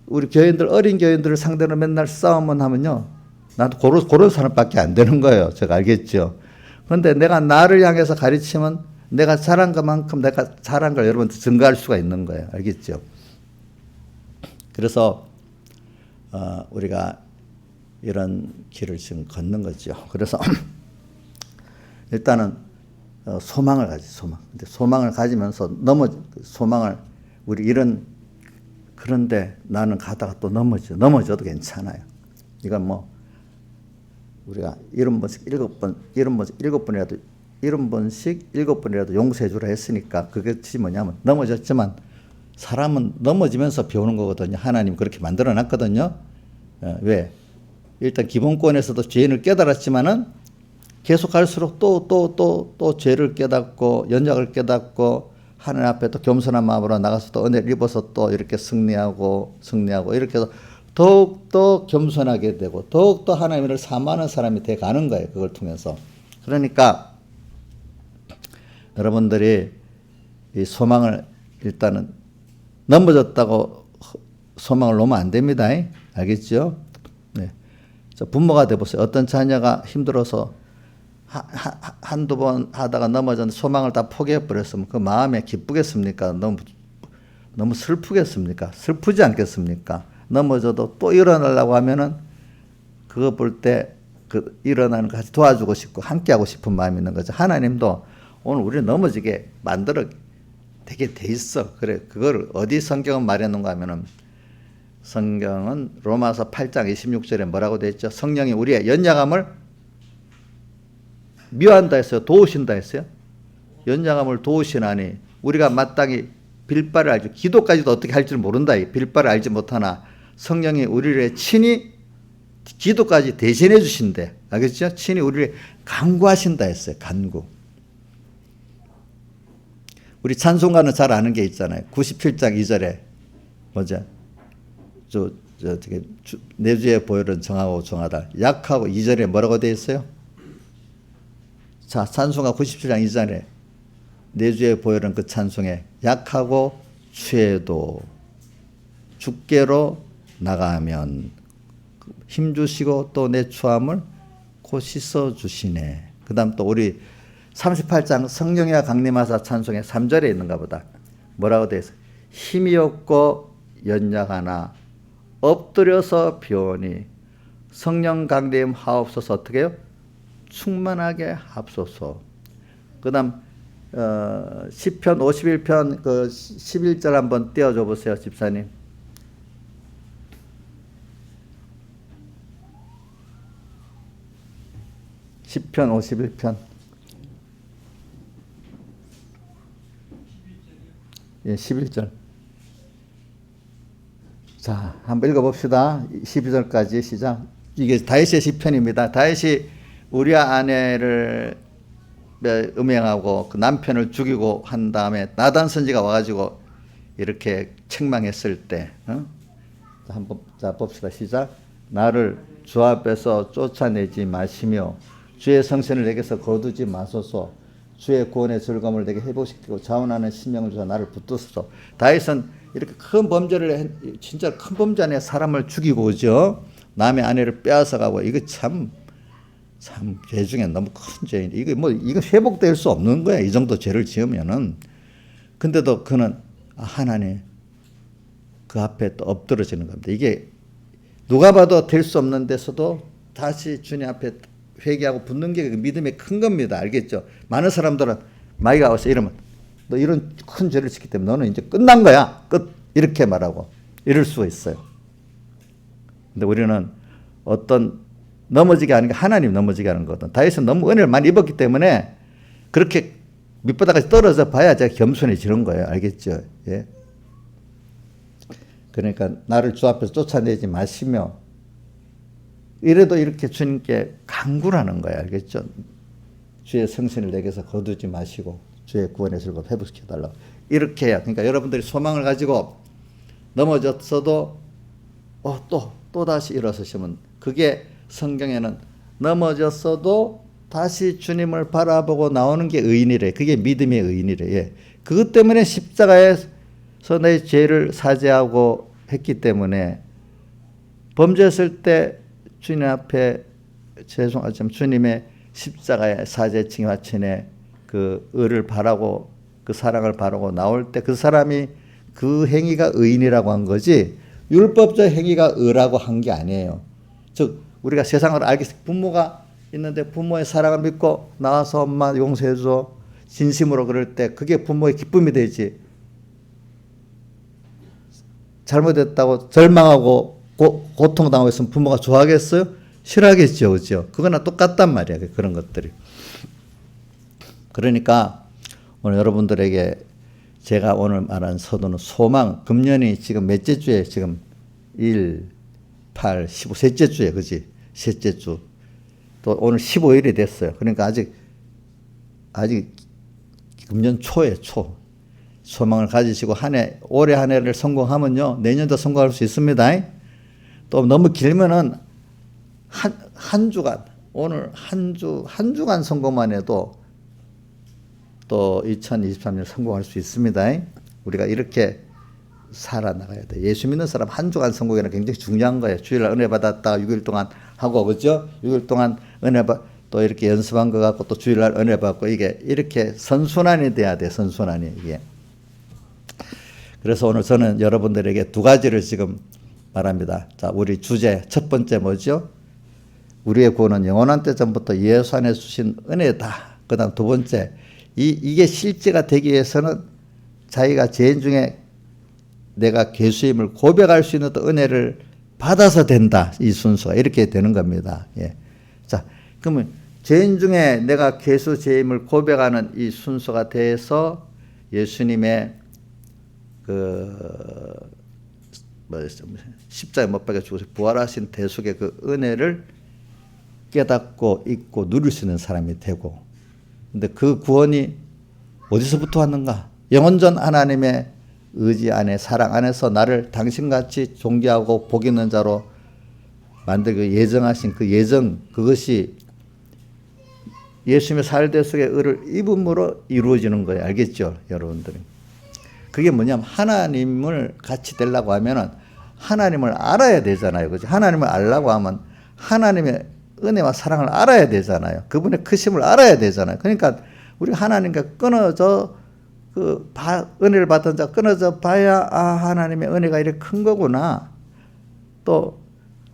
우리 교인들 어린 교인들을 상대로 맨날 싸움만 하면요. 나도 그런 사람밖에 안 되는 거예요. 제가 알겠죠? 그런데 내가 나를 향해서 가르치면 내가 잘한 것만큼 내가 잘한 걸 여러분한테 증거할 수가 있는 거예요. 알겠죠? 그래서 우리가 이런 길을 지금 걷는 거죠. 그래서 일단은 소망을 가지 소망. 근데 소망을 가지면서 소망을 우리 그런데 나는 가다가 또 넘어져도 괜찮아요. 이건 뭐 우리가 70번씩 7번이라도 용서해 주라 했으니까 그것이 뭐냐면 넘어졌지만 사람은 넘어지면서 배우는 거거든요. 하나님 그렇게 만들어 놨거든요. 왜? 일단 기본권에서도 죄인을 깨달았지만은 계속 갈수록 또 죄를 깨닫고 연약을 깨닫고 하나님 앞에 또 겸손한 마음으로 나가서 또 은혜를 입어서 또 이렇게 승리하고 이렇게 해서 더욱더 겸손하게 되고 더욱더 하나님을 사모하는 사람이 돼 가는 거예요. 그걸 통해서. 그러니까 여러분들이 이 소망을 일단은 넘어졌다고 소망을 놓으면 안 됩니다. 알겠죠? 네. 부모가 돼보세요. 어떤 자녀가 힘들어서 한두 번 하다가 넘어졌는데 소망을 다 포기해버렸으면 그 마음에 기쁘겠습니까? 너무 너무 슬프겠습니까? 슬프지 않겠습니까? 넘어져도 또 일어나려고 하면은 그거 볼 때 그 일어나는 거 같이 도와주고 싶고 함께하고 싶은 마음이 있는 거죠. 하나님도 오늘 우리 넘어지게 만들어 되게 돼 있어. 그래, 그걸 어디 성경은 말해놓은가 하면은 성경은 로마서 8장 26절에 뭐라고 돼 있죠? 성령이 우리의 연약함을 미워한다 했어요? 도우신다 했어요? 연약함을 도우시나니 우리가 마땅히 빌바를 알지, 기도까지도 어떻게 할 줄 모른다. 빌바를 알지 못하나 성령이 우리를 친히 기도까지 대신해 주신대. 알겠죠? 친히 우리를 간구하신다 했어요. 간구. 우리 찬송가는 잘 아는 게 있잖아요. 97장 2절에 뭐죠? 내 주의 보혈은 정하고 정하다. 약하고 2절에 뭐라고 되어 있어요? 자, 찬송가 97장 2절에 내 주의 보혈은 그 찬송에 약하고 취해도 주께로 나가면 힘주시고 또 내 추함을 곧 씻어주시네. 그 다음 또 우리 38장 성령이여 강림하사 찬송의 3절에 있는가 보다. 뭐라고 되어 있어요? 힘이 없고 연약하나 엎드려서 비오니 성령 강림 하옵소서. 어떻게 해요? 충만하게 하옵소서. 그 다음 시편 51편 그 11절 한번 띄워줘 보세요, 집사님. 시편 51편. 예, 11절. 자, 한번 읽어봅시다. 12절까지 시작. 이게 다윗의 시편입니다. 다윗이 우리아 아내를 음행하고 그 남편을 죽이고 한 다음에 나단 선지가 와가지고 이렇게 책망했을 때, 한번 자 봅시다. 시작. 나를 주 앞에서 쫓아내지 마시며 주의 성신을 내게서 거두지 마소서. 주의 구원의 즐거움을 내게 회복시키고 자원하는 신명을 주사 나를 붙드소서. 다윗은 이렇게 큰 범죄를 진짜 큰 범죄 안에 사람을 죽이고 오죠. 남의 아내를 빼앗아가고 이거 참 죄 중에 너무 큰 죄인. 이거 회복될 수 없는 거야. 이 정도 죄를 지으면은. 근데도 그는 하나님 그 앞에 또 엎드러지는 겁니다. 이게 누가 봐도 될 수 없는 데서도 다시 주님 앞에 회개하고 붙는 게 믿음의 큰 겁니다. 알겠죠? 많은 사람들은 마이가 와서 이러면 너 이런 큰 죄를 짓기 때문에 너는 이제 끝난 거야. 끝. 이렇게 말하고 이럴 수가 있어요. 근데 우리는 어떤 넘어지게 하는 게 하나님 넘어지게 하는 거거든. 다윗은 너무 은혜를 많이 입었기 때문에 그렇게 밑바닥까지 떨어져 봐야 제가 겸손해지는 거예요. 알겠죠? 예. 그러니까 나를 주 앞에서 쫓아내지 마시며 이래도 이렇게 주님께 간구를 하는 거예요. 알겠죠? 주의 성신을 내게서 거두지 마시고 주의 구원의 즐거움 회복시켜 달라고. 이렇게 해야. 그러니까 여러분들이 소망을 가지고 넘어졌어도 또 다시 일어서시면 그게 성경에는 넘어졌어도 다시 주님을 바라보고 나오는 게 의인이래. 그게 믿음의 의인이래. 예. 그것 때문에 십자가에서 내 죄를 사죄하고 했기 때문에 범죄했을 때 주님 앞에 죄송하지만 주님의 십자가의 사죄 칭화친의 그 의를 바라고 그 사랑을 바라고 나올 때 그 사람이 그 행위가 의인이라고 한 거지 율법적 행위가 의라고 한 게 아니에요. 즉 우리가 세상을 알겠습니다. 부모가 있는데 부모의 사랑을 믿고 나와서 엄마 용서해줘 진심으로 그럴 때 그게 부모의 기쁨이 되지. 잘못했다고 절망하고 고통당하고 있으면 부모가 좋아하겠어요? 싫어하겠죠. 그죠? 그거나 똑같단 말이야. 그런 것들이. 그러니까 오늘 여러분들에게 제가 오늘 말한 서두는 소망, 금년이 지금 몇째 주에 지금 1, 8, 15, 셋째 주에 그지? 셋째 주. 또 오늘 15일이 됐어요. 그러니까 아직 금년 초에 초. 소망을 가지시고 올해 한 해를 성공하면요. 내년도 성공할 수 있습니다. 또 너무 길면은 한 주간, 오늘 한 주간 성공만 해도 또 2023년 성공할 수 있습니다. 우리가 이렇게 살아나가야 돼. 예수 믿는 사람 한 주간 성공이라는 굉장히 중요한 거예요. 주일날 은혜 받았다가 6일 동안 하고, 그죠? 6일 동안 또 이렇게 연습한 거 갖고 또 주일날 은혜 받고 이게 이렇게 선순환이 돼야 돼. 선순환이 이게. 그래서 오늘 저는 여러분들에게 두 가지를 지금 말합니다. 자, 우리 주제 첫 번째 뭐죠? 우리의 구원은 영원한 때 전부터 예수 안에 주신 은혜다. 그 다음 두 번째, 이게 실제가 되기 위해서는 자기가 죄인 중에 내가 죄수임을 고백할 수 있는 은혜를 받아서 된다. 이 순서가 이렇게 되는 겁니다. 예. 자, 그러면 죄인 중에 내가 죄수 죄임을 고백하는 이 순서가 돼서 예수님의 십자가에 못 박혀 죽어서 부활하신 대속의 그 은혜를 깨닫고 잊고 누릴 수 있는 사람이 되고, 근데 그 구원이 어디서부터 왔는가? 영원전 하나님의 의지 안에 사랑 안에서 나를 당신같이 존귀하고 복 있는 자로 만들고 예정하신 그 예정, 그것이 예수님의 살대속의 의를 입음으로 이루어지는 거예요. 알겠죠? 여러분들이. 그게 뭐냐면 하나님을 같이 되려고 하면은 하나님을 알아야 되잖아요. 그죠? 하나님을 알려고 하면 하나님의 은혜와 사랑을 알아야 되잖아요. 그분의 크심을 알아야 되잖아요. 그러니까 우리 하나님과 끊어져 은혜를 받은 자 끊어져 봐야 하나님의 은혜가 이렇게 큰 거구나. 또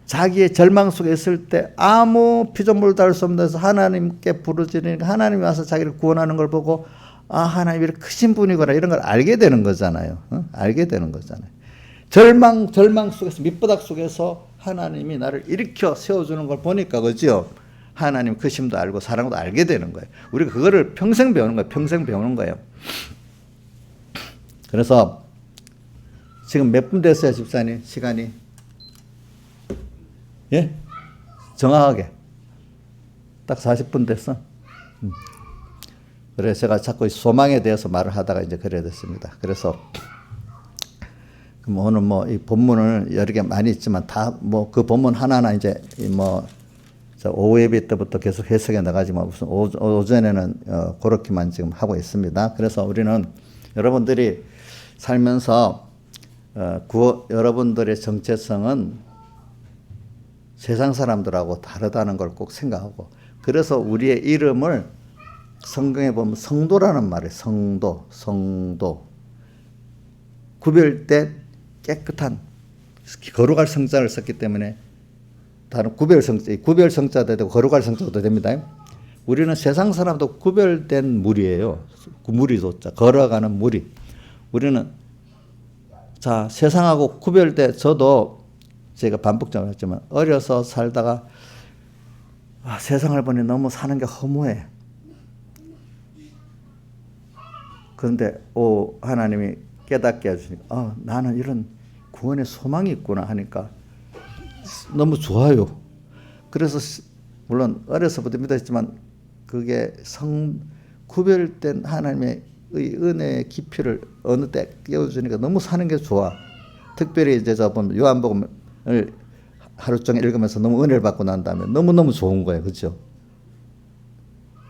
자기의 절망 속에 있을 때 아무 피조물 닿을 수 없는 데서 하나님께 부르짖으니까 하나님이 와서 자기를 구원하는 걸 보고 하나님이 이렇게 크신 분이구나 이런 걸 알게 되는 거잖아요. 알게 되는 거잖아요. 절망 속에서 밑바닥 속에서 하나님이 나를 일으켜 세워주는 걸 보니까 그죠? 하나님 크심도 알고 사랑도 알게 되는 거예요. 우리가 그거를 평생 배우는 거예요. 평생 배우는 거예요. 그래서 지금 몇 분 됐어요, 집사님? 시간이? 예? 정확하게. 딱 40분 됐어. 그래서 제가 자꾸 소망에 대해서 말을 하다가 이제 그래야 됐습니다. 그래서 오늘 이 본문을 여러 개 많이 있지만 다 그 본문 하나하나 이제 오후 예배 때부터 계속 해석해 나가지만 무슨 오전에는 그렇게만 지금 하고 있습니다. 그래서 우리는 여러분들이 살면서 여러분들의 정체성은 세상 사람들하고 다르다는 걸 꼭 생각하고, 그래서 우리의 이름을 성경에 보면 성도라는 말이에요. 성도. 구별된 깨끗한 거룩할 성자를 썼기 때문에 다른 구별 성자도 되고 거룩할 성자도 됩니다. 우리는 세상 사람도 구별된 무리예요. 무리 조자 걸어가는 무리. 우리는 자 세상하고 구별돼. 저도 제가 반복적으로 했지만 어려서 살다가 세상을 보니 너무 사는 게 허무해. 그런데 하나님이 깨닫게 해주시니까 나는 이런 구원의 소망이 있구나 하니까 너무 좋아요. 그래서 물론 어려서부터 믿었지만 그게 구별된 하나님의 은혜의 깊이를 어느 때 깨워주니까 너무 사는 게 좋아. 특별히 이제 저번 요한복음을 하루 종일 읽으면서 너무 은혜를 받고 난 다음에 너무너무 좋은 거예요. 그렇죠?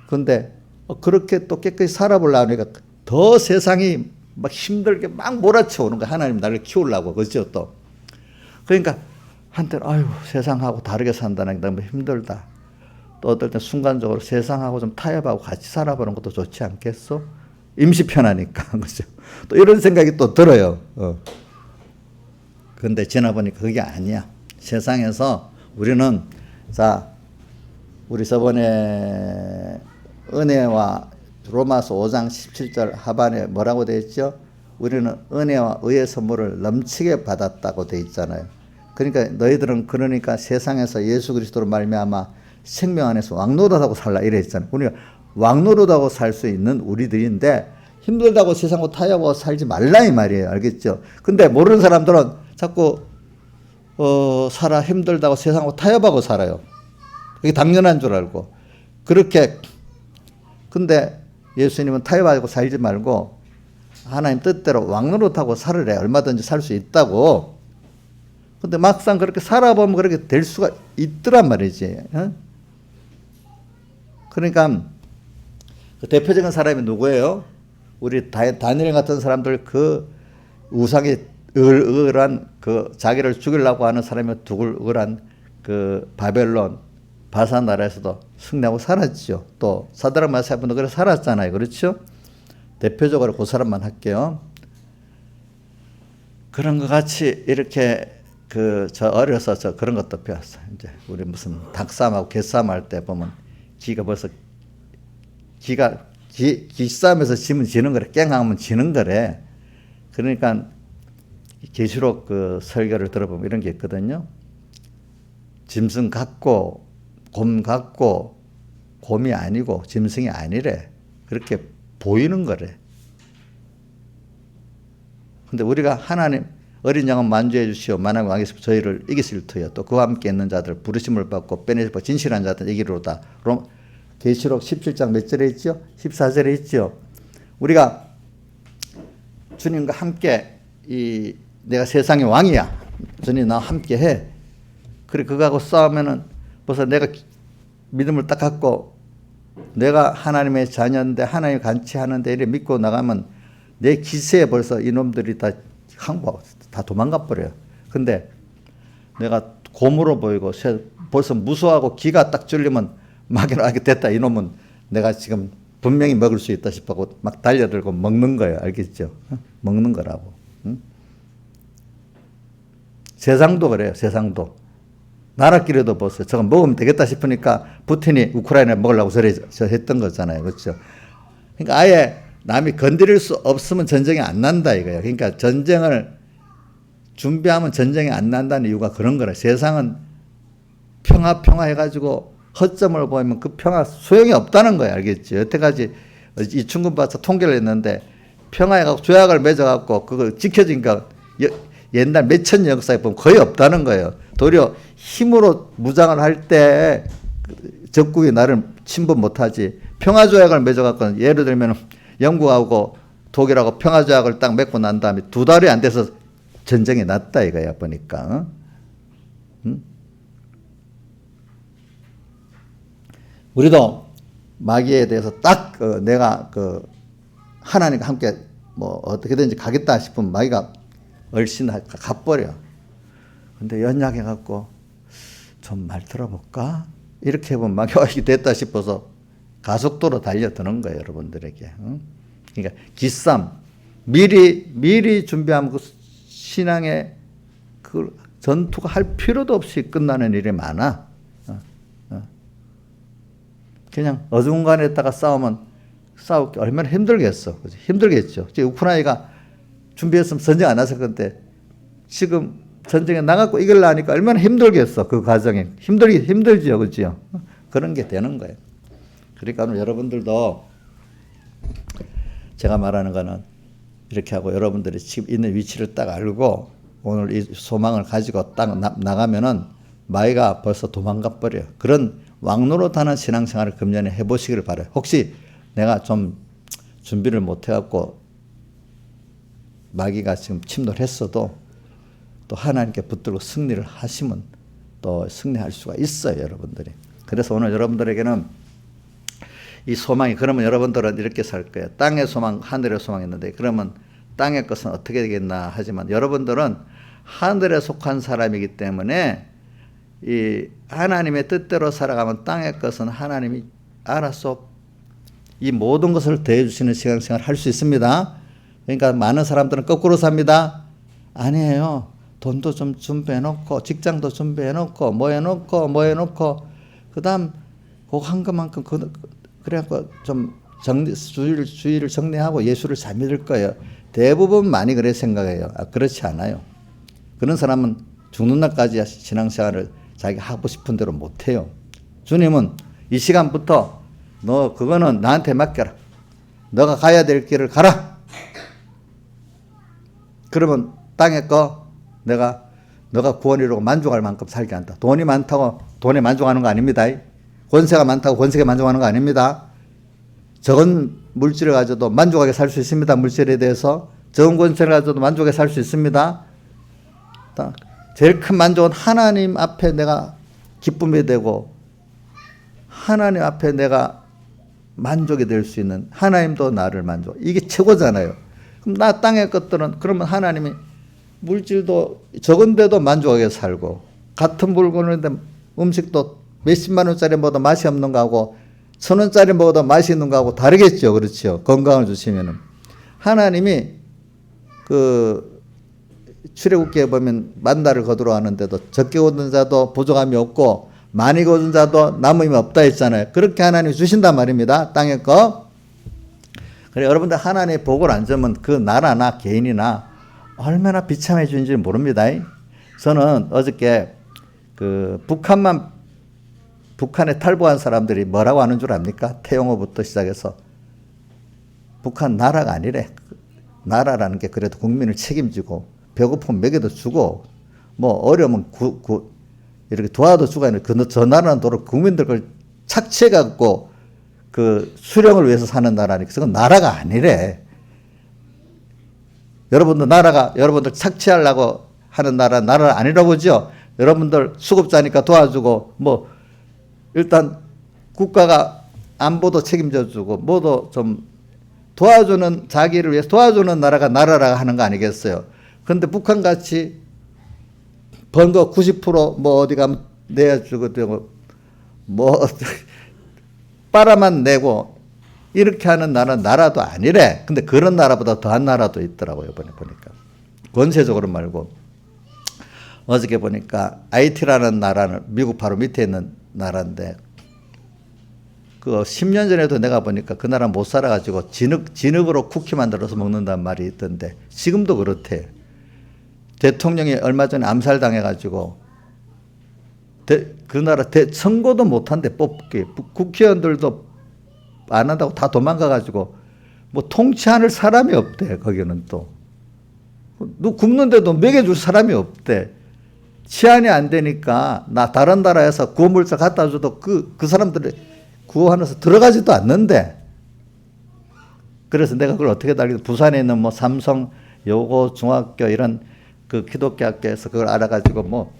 그런데 그렇게 또 깨끗이 살아보려고 하니까 더 세상이 막 힘들게 막 몰아쳐오는 거야. 하나님 나를 키우려고. 그렇죠? 또. 그러니까 한때는 세상하고 다르게 산다는 게 너무 힘들다. 또 어떨 때 순간적으로 세상하고 좀 타협하고 같이 살아보는 것도 좋지 않겠어? 임시 편하니까. 그죠? 또 이런 생각이 또 들어요. 그런데 지나보니까 그게 아니야. 세상에서 우리는 우리 저번에 은혜와 로마서 5장 17절 하반에 뭐라고 되어 있죠? 우리는 은혜와 의의 선물을 넘치게 받았다고 되어 있잖아요. 그러니까 너희들은 그러니까 세상에서 예수 그리스도로 말미암아 생명 안에서 왕노릇하고 살라 이래 있잖아요. 우리가 왕노릇하고 살 수 있는 우리들인데 힘들다고 세상하고 타협하고 살지 말라 이 말이에요. 알겠죠? 근데 모르는 사람들은 자꾸 힘들다고 세상하고 타협하고 살아요. 그게 당연한 줄 알고. 그렇게 근데 예수님은 타협하고 살지 말고 하나님 뜻대로 왕노릇하고 살으래. 얼마든지 살 수 있다고. 근데 막상 그렇게 살아보면 그렇게 될 수가 있더란 말이지. 그러니까 그 대표적인 사람이 누구예요? 우리 다니엘 같은 사람들 그 우상이 을을한 그 자기를 죽이려고 하는 사람이 두글을한 그 바벨론 바사 나라에서도 승리하고 살았죠. 또 사드락 메삭도 그래 살았잖아요. 그렇죠? 대표적으로 그 사람만 할게요. 그런 것 같이 이렇게 저 어려서 저 그런 것도 배웠어요. 이제 우리 무슨 닭싸움하고 개싸움 할 때 보면 기가 벌써 기싸움에서 지면 지는 거래. 깽하면 지는 거래. 그러니까 계시록 그 설교를 들어보면 이런 게 있거든요. 짐승 같고 곰 같고 곰이 아니고 짐승이 아니래. 그렇게 보이는 거래. 근데 우리가 하나님 어린 양은 만주해 주시오 만왕의 왕이시여 저희를 이기실 터여 또 그와 함께 있는 자들 부르심을 받고 빼내실 받고 진실한 자들 이기로다. 계시록 17장 몇 절에 있죠? 14절에 있죠. 우리가 주님과 함께 내가 세상의 왕이야. 주님 나와 함께 해. 그래 그거하고 싸우면은 벌써 내가 믿음을 딱 갖고 내가 하나님의 자녀인데 하나님 간치하는데 이래 믿고 나가면 내 기세에 벌써 이놈들이 다 항복하고 다 도망가 버려요. 근데 내가 곰으로 보이고 벌써 무서워하고 기가 딱 쫄리면 막연하게 됐다. 이놈은 내가 지금 분명히 먹을 수 있다 싶고 막 달려들고 먹는 거예요. 알겠죠? 먹는 거라고. 응? 세상도 그래요. 세상도. 나라끼리도 보세요. 저거 먹으면 되겠다 싶으니까 푸틴이 우크라이나에 먹으려고 저 했던 거잖아요. 그렇죠? 그러니까 아예 남이 건드릴 수 없으면 전쟁이 안 난다 이거예요. 그러니까 전쟁을 준비하면 전쟁이 안 난다는 이유가 그런 거라. 세상은 평화 해가지고 허점을 보이면 그 평화 소용이 없다는 거예요. 알겠죠? 여태까지 이충근 박사 통계를 했는데 평화해가지고 조약을 맺어갖고 그걸 지켜지니까 옛날 몇천 역사에 보면 거의 없다는 거예요. 도리어 힘으로 무장을 할 때 적국이 나를 침범 못하지. 평화조약을 맺어갖고 예를 들면 영국하고 독일하고 평화조약을 딱 맺고 난 다음에 2달이 안 돼서 전쟁이 났다 이거야 보니까. 응? 우리도 마귀에 대해서 딱 내가 하나님과 함께 뭐 어떻게든지 가겠다 싶으면 마귀가 얼씬 가버려. 근데 연약해갖고 좀 말 들어볼까? 이렇게 해보면 마귀가 됐다 싶어서 가속도로 달려드는 거예요, 여러분들에게. 응? 그러니까 기싸움 미리 준비하면 그 신앙의 그 전투가 할 필요도 없이 끝나는 일이 많아. 그냥 어중간에다가 싸우기 얼마나 힘들겠어. 그치? 힘들겠죠. 우크라이나가 준비했으면 전쟁 안 했을 건데 지금 전쟁에 나가고 이기려니까 얼마나 힘들겠어. 그 과정이. 힘들지요. 그죠? 그런 게 되는 거예요. 그러니까 여러분들도 제가 말하는 거는 이렇게 하고 여러분들이 지금 있는 위치를 딱 알고 오늘 이 소망을 가지고 딱 나가면은 마귀가 벌써 도망가 버려요. 그런 왕노릇하는 신앙생활을 금년에 해보시기를 바라요. 혹시 내가 좀 준비를 못 해갖고 마귀가 지금 침노했어도 또 하나님께 붙들고 승리를 하시면 또 승리할 수가 있어요, 여러분들이. 그래서 오늘 여러분들에게는 이 소망이, 그러면 여러분들은 이렇게 살 거예요. 땅의 소망, 하늘의 소망이 있는데 그러면 땅의 것은 어떻게 되겠나 하지만 여러분들은 하늘에 속한 사람이기 때문에 이 하나님의 뜻대로 살아가면 땅의 것은 하나님이 알아서 이 모든 것을 대해주시는 신앙생활을 할 수 있습니다. 그러니까 많은 사람들은 거꾸로 삽니다. 아니에요. 돈도 좀 준비해놓고 직장도 준비해놓고 뭐 해놓고 그 다음 그 한 것만큼 그래갖고 좀 주의를 정리하고 예수를 잘 믿을 거예요. 대부분 많이 그래 생각해요. 그렇지 않아요. 그런 사람은 죽는 날까지 신앙생활을 자기가 하고 싶은 대로 못해요. 주님은 이 시간부터 너 그거는 나한테 맡겨라. 너가 가야 될 길을 가라. 그러면 땅의 거 너가 구원이라고 만족할 만큼 살게 한다. 돈이 많다고 돈에 만족하는 거 아닙니다. 권세가 많다고 권세에 만족하는 거 아닙니다. 적은 물질을 가져도 만족하게 살 수 있습니다. 물질에 대해서. 적은 권세를 가져도 만족하게 살 수 있습니다. 제일 큰 만족은 하나님 앞에 내가 기쁨이 되고 하나님 앞에 내가 만족이 될 수 있는, 하나님도 나를 만족. 이게 최고잖아요. 그럼 나 땅의 것들은 그러면 하나님이 물질도 적은데도 만족하게 살고 같은 물건인데 음식도 몇십만 원짜리 먹어도 맛이 없는 거하고 1,000원짜리 먹어도 맛이 있는 거하고 다르겠죠. 그렇죠. 건강을 주시면은 하나님이 출애굽기에 보면 만나를 거두러 가는데도 적게 거둔 자도 부족함이 없고 많이 거둔 자도 남음이 없다 했잖아요. 그렇게 하나님이 주신단 말입니다. 땅의 거. 그래 여러분들 하나님의 복을 안 주면 그 나라나 개인이나 얼마나 비참해 주는지 모릅니다. 저는 어저께 그 북한에 탈북한 사람들이 뭐라고 하는 줄 압니까? 태영호부터 시작해서 북한 나라가 아니래. 나라라는 게 그래도 국민을 책임지고 배고프면 먹여도 주고 뭐 어려우면 이렇게 도와도 주고 하는 저 나라는 도로 국민들 걸 착취해 갖고 그 수령을 위해서 사는 나라니까 그건 나라가 아니래. 여러분들 착취하려고 하는 나라 아니라고 보죠. 여러분들 수급자니까 도와주고 뭐 일단 국가가 안보도 책임져 주고 뭐도 좀 도와주는 자기를 위해서 도와주는 나라가 나라라 하는 거 아니겠어요. 그런데 북한같이 번 거 90% 뭐 어디 가면 내주고 되고 뭐 빨아만 내고 이렇게 하는 나라는 나라도 아니래. 근데 그런 나라보다 더한 나라도 있더라고요. 이번에 보니까. 권세적으로 말고. 어저께 보니까 IT라는 나라는 미국 바로 밑에 있는 나라인데 그 10년 전에도 내가 보니까 그 나라 못 살아가지고 진흙으로 쿠키 만들어서 먹는다는 말이 있던데 지금도 그렇대. 대통령이 얼마 전에 암살당해가지고 그 나라 선거도 못한대 뽑기. 국회의원들도 안 한다고 다 도망가가지고 뭐 통치하는 사람이 없대. 거기는 또 굶는데도 먹여줄 사람이 없대. 치안이 안 되니까 다른 나라에서 구호물자 갖다 줘도 그 사람들이 구호하면서 들어가지도 않는데. 그래서 내가 그걸 어떻게 달리 부산에 있는 뭐 삼성 요고 중학교 이런 그 기독교 학교에서 그걸 알아가지고 뭐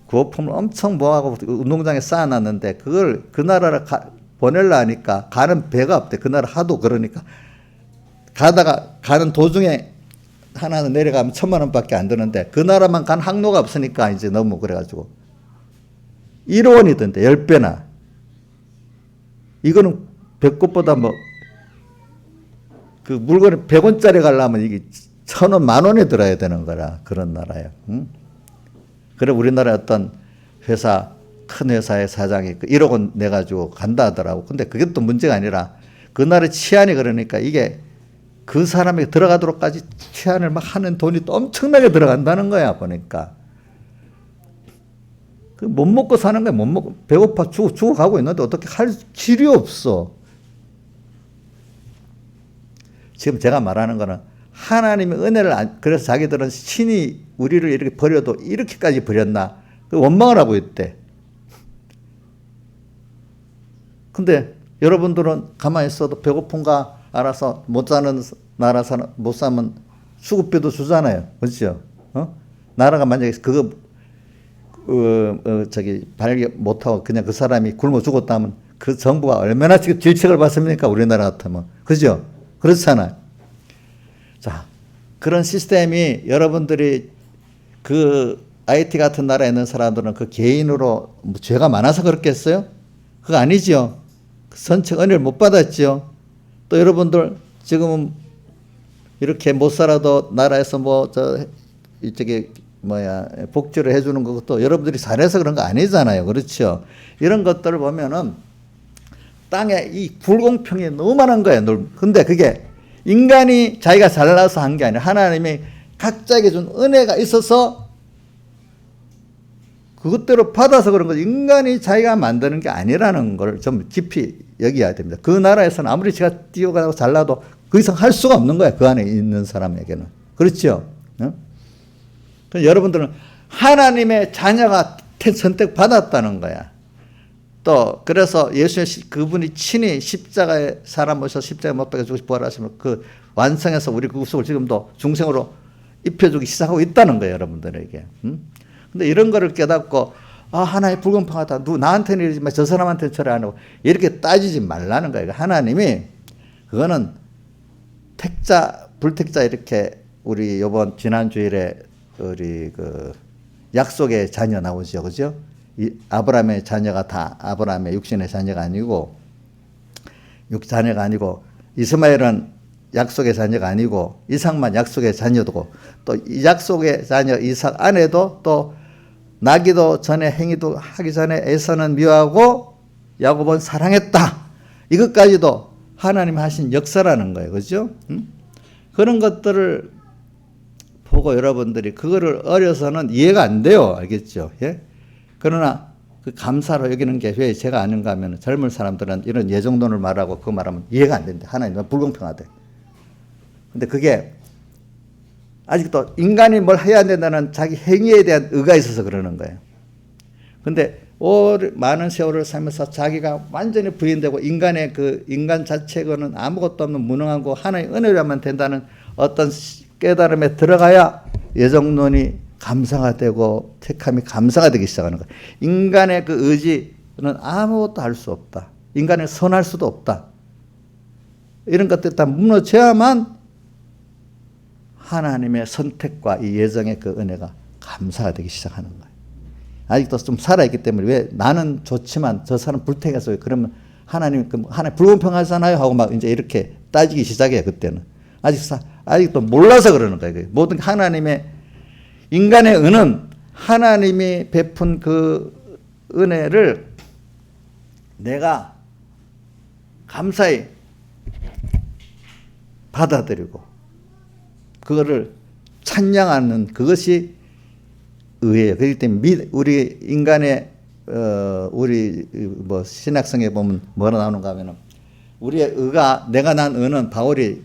구호품을 엄청 모아가고 운동장에 쌓아놨는데 그걸 그 나라를 보내려 하니까 가는 배가 없대. 그 나라 하도 그러니까 가는 도중에 하나는 내려가면 1,000만 원밖에 안 드는데 그 나라만 간 항로가 없으니까 이제 너무 그래가지고 1억 원이던데 10배나. 이거는 배꼽보다 뭐 그 물건이 100원짜리 가려면 이게 1,000원, 10,000원이 들어야 되는 거라 그런 나라예요. 응? 그래 우리나라 어떤 회사 큰 회사의 사장이 1억 원 내가지고 간다 하더라고. 근데 그게 또 문제가 아니라 그 나라의 치안이 그러니까 이게 그 사람이 들어가도록까지 치안을 막 하는 돈이 또 엄청나게 들어간다는 거야 보니까. 못 먹고 사는 거야. 못 먹고 배고파 죽어가고 있는데 어떻게 할 길이 없어. 지금 제가 말하는 거는 하나님의 은혜를 그래서 자기들은 신이 우리를 이렇게 버려도 이렇게까지 버렸나 그 원망을 하고 있대. 근데 여러분들은 가만히 있어도 배고픈가 알아서 못 사는 나라 못 사면 수급비도 주잖아요. 그렇죠? 나라가 만약에 그거 발견 못하고 그냥 그 사람이 굶어 죽었다면 그 정부가 얼마나 지금 질책을 받습니까? 우리나라 같으면. 그죠? 그렇잖아요. 자, 그런 시스템이 여러분들이 그 IT 같은 나라에 있는 사람들은 그 개인으로 뭐 죄가 많아서 그렇겠어요? 그거 아니죠. 선책 은혜를 못 받았죠. 또 여러분들 지금은 이렇게 못 살아도 나라에서 복지를 해주는 것도 여러분들이 잘해서 그런 거 아니잖아요. 그렇죠? 이런 것들을 보면은 땅에 이 불공평이 너무 많은 거예요. 근데 그게 인간이 자기가 잘나서 한 게 아니라 하나님이 각자에게 준 은혜가 있어서 그것대로 받아서 그런 거죠. 인간이 자기가 만드는 게 아니라는 걸 좀 깊이 여겨야 됩니다. 그 나라에서는 아무리 제가 뛰어가고 잘나도 그 이상 할 수가 없는 거야. 그 안에 있는 사람에게는. 그렇죠? 여러분들은 하나님의 자녀가 선택받았다는 거야. 또 그래서 예수의 그분이 친히 십자가에 사람 모셔 십자가에 못 박혀 죽으시 부활하시면 그 완성해서 우리 그 구속을 지금도 중생으로 입혀주기 시작하고 있다는 거예요. 여러분들에게. 근데 이런 거를 깨닫고 하나님 불공평하다. 나한테는 이러지만 저 사람한테는 저래 안 하고 이렇게 따지지 말라는 거예요. 하나님이 그거는 택자 불택자 이렇게 우리 이번 지난 주일에 우리 그 약속의 자녀 나오죠. 그죠? 이 아브라함의 자녀가 다 아브라함의 육신의 자녀가 아니고 이스마엘은 약속의 자녀가 아니고 이삭만 약속의 자녀고 또 이 약속의 자녀 이삭 안에도 또 나기도 전에 행위도 하기 전에 에서는 미워하고 야곱은 사랑했다. 이것까지도 하나님 하신 역사라는 거예요. 그죠? 그런 것들을 보고 여러분들이 그거를 어려서는 이해가 안 돼요. 알겠죠? 예? 그러나 그 감사로 여기는 게 왜 제가 아는가 하면 젊은 사람들은 이런 예정론을 말하고 그거 말하면 이해가 안 된대. 하나님은 불공평하대. 근데 그게 아직도 인간이 뭘 해야 된다는 자기 행위에 대한 의가 있어서 그러는 거예요. 근데 많은 세월을 살면서 자기가 완전히 부인되고 인간의 그 인간 자체는 아무것도 없는 무능하고 하나의 은혜로만 된다는 어떤 깨달음에 들어가야 예정론이 감사가 되고 택함이 감사가 되기 시작하는 거예요. 인간의 그 의지는 아무것도 할 수 없다. 인간을 선할 수도 없다. 이런 것들 다 무너져야만 하나님의 선택과 이 예정의 그 은혜가 감사가 되기 시작하는 거예요. 아직도 좀 살아있기 때문에 왜 나는 좋지만 저 사람 불택해서 그러면 하나님 불공평하잖아요 하고 막 이제 이렇게 따지기 시작해요. 그때는 아직도 몰라서 그러는 거예요. 모든 하나님의 인간의 은은 하나님이 베푼 그 은혜를 내가 감사히 받아들이고 그거를 찬양하는 그것이 의예요. 그렇기 때문에 우리 인간의 우리 뭐 신약성에 보면 뭐라 나오는가 하면은 우리의 의가 내가 난 의는 바울이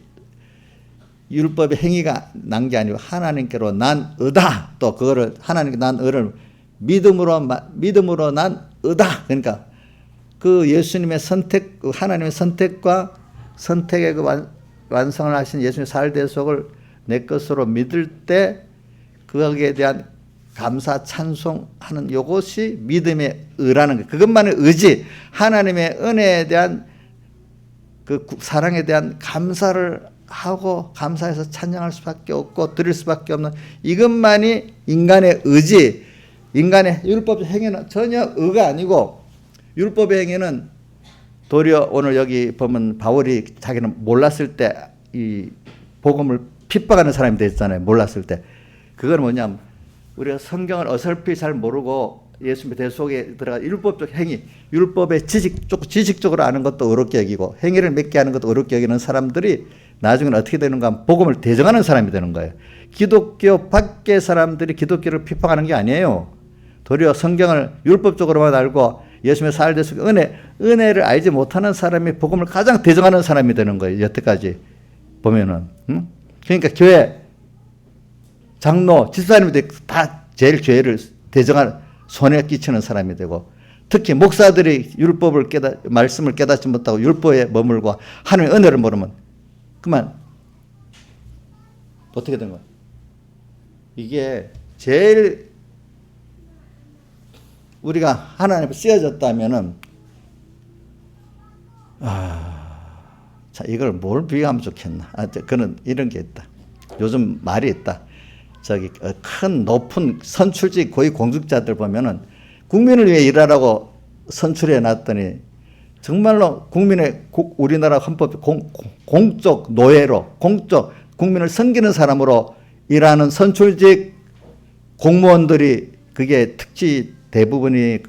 율법의 행위가 난 게 아니고 하나님께로 난 의다. 또 그거를 하나님께 난 의를 믿음으로 난 의다. 그러니까 그 예수님의 선택, 하나님의 선택과 선택의 그 완성을 하신 예수님의 살대속을 내 것으로 믿을 때 거기에 대한 감사 찬송하는 이것이 믿음의 의라는 거예요. 그것만의 의지, 하나님의 은혜에 대한 그 사랑에 대한 감사를 하고 감사해서 찬양할 수밖에 없고 드릴 수밖에 없는 이것만이 인간의 의지, 인간의 율법 행위는 전혀 의가 아니고 율법의 행위는 도리어 오늘 여기 보면 바울이 자기는 몰랐을 때 이 복음을 핍박하는 사람이 됐잖아요. 몰랐을 때. 그건 뭐냐면 우리가 성경을 어설피 잘 모르고 예수님의 대속에 들어가 율법적 행위, 율법의 지식적으로 아는 것도 어렵게 여기고 행위를 몇 개 하는 것도 어렵게 여기는 사람들이 나중에는 어떻게 되는가 하면 복음을 대적하는 사람이 되는 거예요. 기독교 밖의 사람들이 기독교를 핍박하는 게 아니에요. 도리어 성경을 율법적으로만 알고 예수님의 살대속 은혜를 알지 못하는 사람이 복음을 가장 대적하는 사람이 되는 거예요. 여태까지 보면은. 그러니까 교회 장로, 집사님들이 다 제일 교회를 대적하는 손해 끼치는 사람이 되고 특히 목사들이 말씀을 깨닫지 못하고 율법에 머물고 하나님의 은혜를 모르면 그만 어떻게 된 거야? 이게 제일 우리가 하나님 앞에 쓰여졌다면은 자 이걸 뭘 비교하면 좋겠나? 그는 이런 게 있다. 요즘 말이 있다. 저기 큰 높은 선출직 고위 공직자들 보면은 국민을 위해 일하라고 선출해 놨더니 정말로 우리나라 헌법 공적 노예로 국민을 섬기는 사람으로 일하는 선출직 공무원들이 그게 특히 대부분이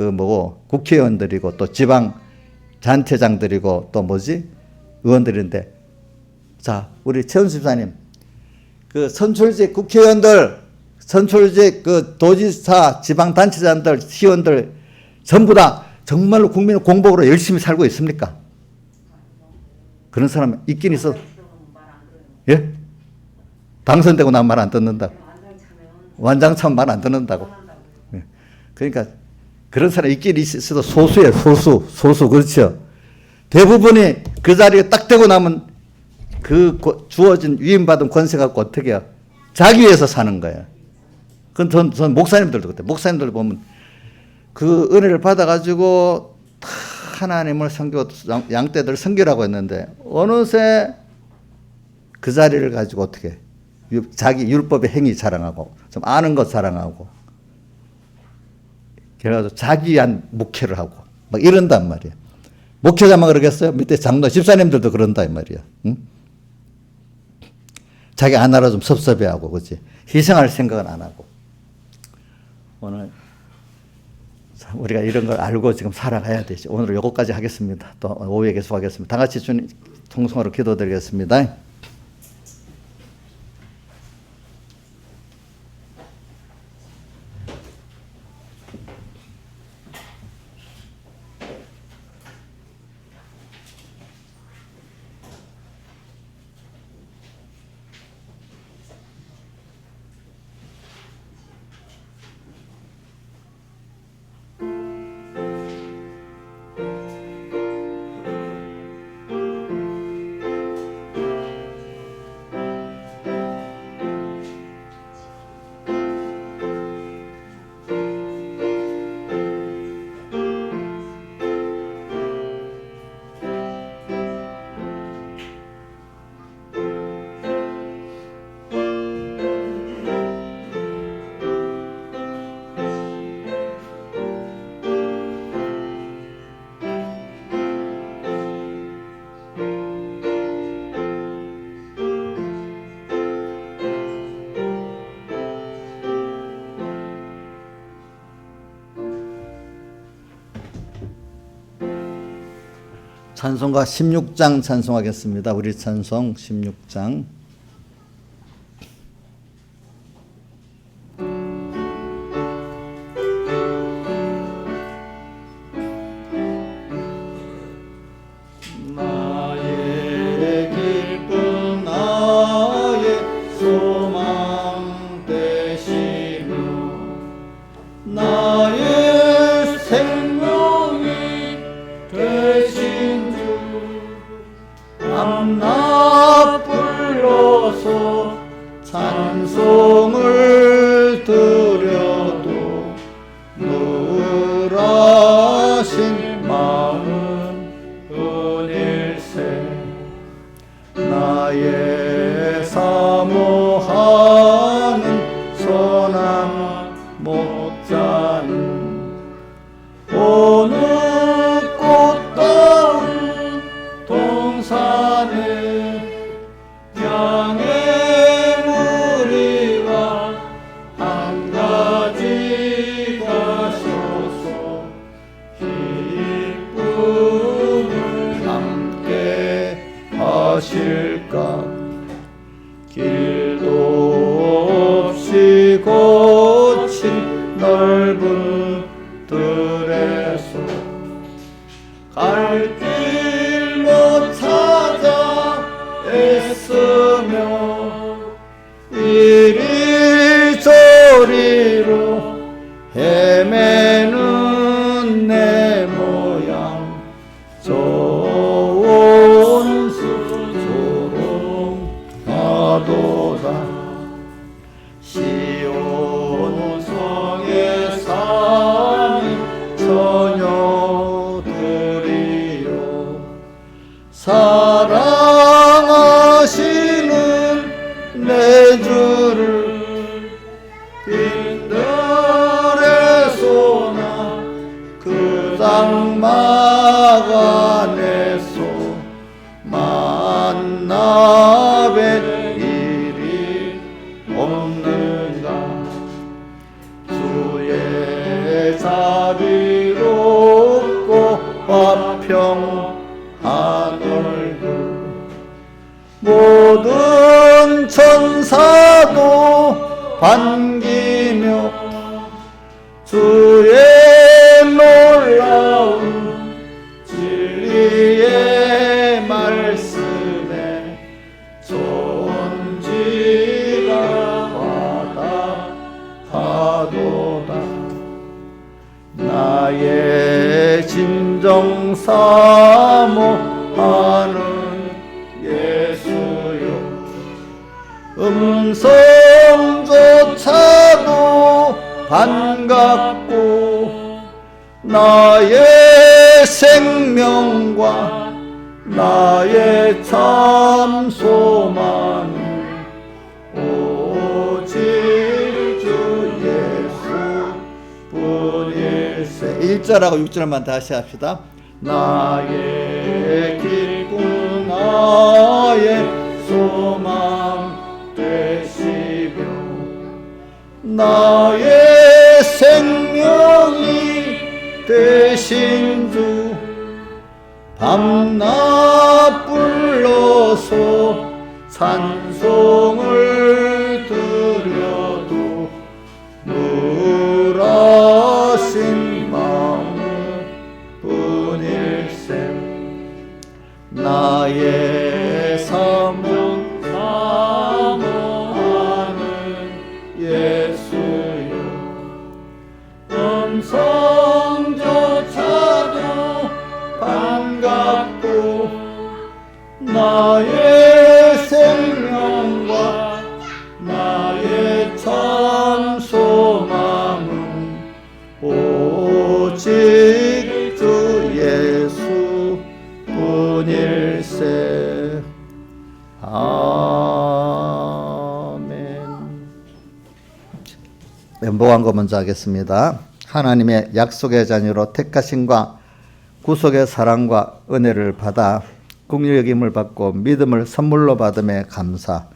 국회의원들이고 또 지방 단체장들이고 또 의원들인데 자 우리 최은수 집사님 그 선출직 국회의원들 선출직 그 도지사 지방 단체장들 시의원들 전부 다 정말로 국민의 공복으로 열심히 살고 있습니까? 그런 사람 있긴 있어. 예? 당선되고 난 말 안 듣는다. 완장차면 말 안 듣는다고. 예. 그러니까 그런 사람 있긴 있어도 소수예요. 소수 그렇죠. 대부분이 그 자리에 딱 되고 나면 그 주어진 위임받은 권세 갖고 어떻게 해요? 자기 위해서 사는 거예요. 그건 전 목사님들도 그때 목사님들 보면 그 은혜를 받아가지고 하나님을 섬기고 양떼들 섬기라고 했는데 어느새 그 자리를 가지고 어떻게 자기 율법의 행위 자랑하고 좀 아는 것 자랑하고 그래가지고 자기 위한 목회를 하고 막 이런단 말이에요. 목회자만 그러겠어요? 밑에 장로 집사님들도 그런다 이 말이야. 응? 자기 안 알아주면 섭섭해하고, 그렇지? 희생할 생각은 안 하고. 오늘 우리가 이런 걸 알고 지금 살아가야 되지. 오늘 요거까지 하겠습니다. 또 오후에 계속하겠습니다. 다 같이 주님 통성으로 기도드리겠습니다. 찬송가 16장 찬송하겠습니다. 우리 찬송 16장. 나의 기쁨 나의 소망 되시며 나의 생명이 되신 주 밤낮 불러서 찬송을 드려도 누라신 마음 은일세 나의 사모하는 선한 목자는 어느 꽃다운 동산에 양의 무리가 한 가지 가셔서 기쁨을 함께 하실까 길도 없이 거친 넓은 들에서 갈 길 못 찾아 애쓰며 이리저리로 헤매는 내 모양 좋은 수조롱하도다 시온 성에 사는 처녀들이여 사랑하시는 내 주를 빈들에서나 그 장막 안에서 만나 뵐 일이 없는가 주의 자비롭고 화평한 얼굴 모든 천사도 반기며 주의 놀라운 진리의 말씀에 존지가 와닿하도다 나의 진정 사모하는 예수여 음성조차도 반갑고 나의 생명과 나의 참 소망은 오직 주 예수뿐일세 1절하고 6절만 다시 합시다. 나의 기쁨 나의 소망 나의 생명이 되신 주 밤낮 불러서 찬송을 드려도 물하신 마음 뿐일세. 나의 삶을 사모하는 예수여 음성조차도 반갑고 나의 생명과 나의 참 소망은 오직 주 예수 뿐일세. 아멘. 연보광고 먼저 하겠습니다. 하나님의 약속의 자녀로 택하심과 구속의 사랑과 은혜를 받아 국리 여김을 받고 믿음을 선물로 받음에 감사,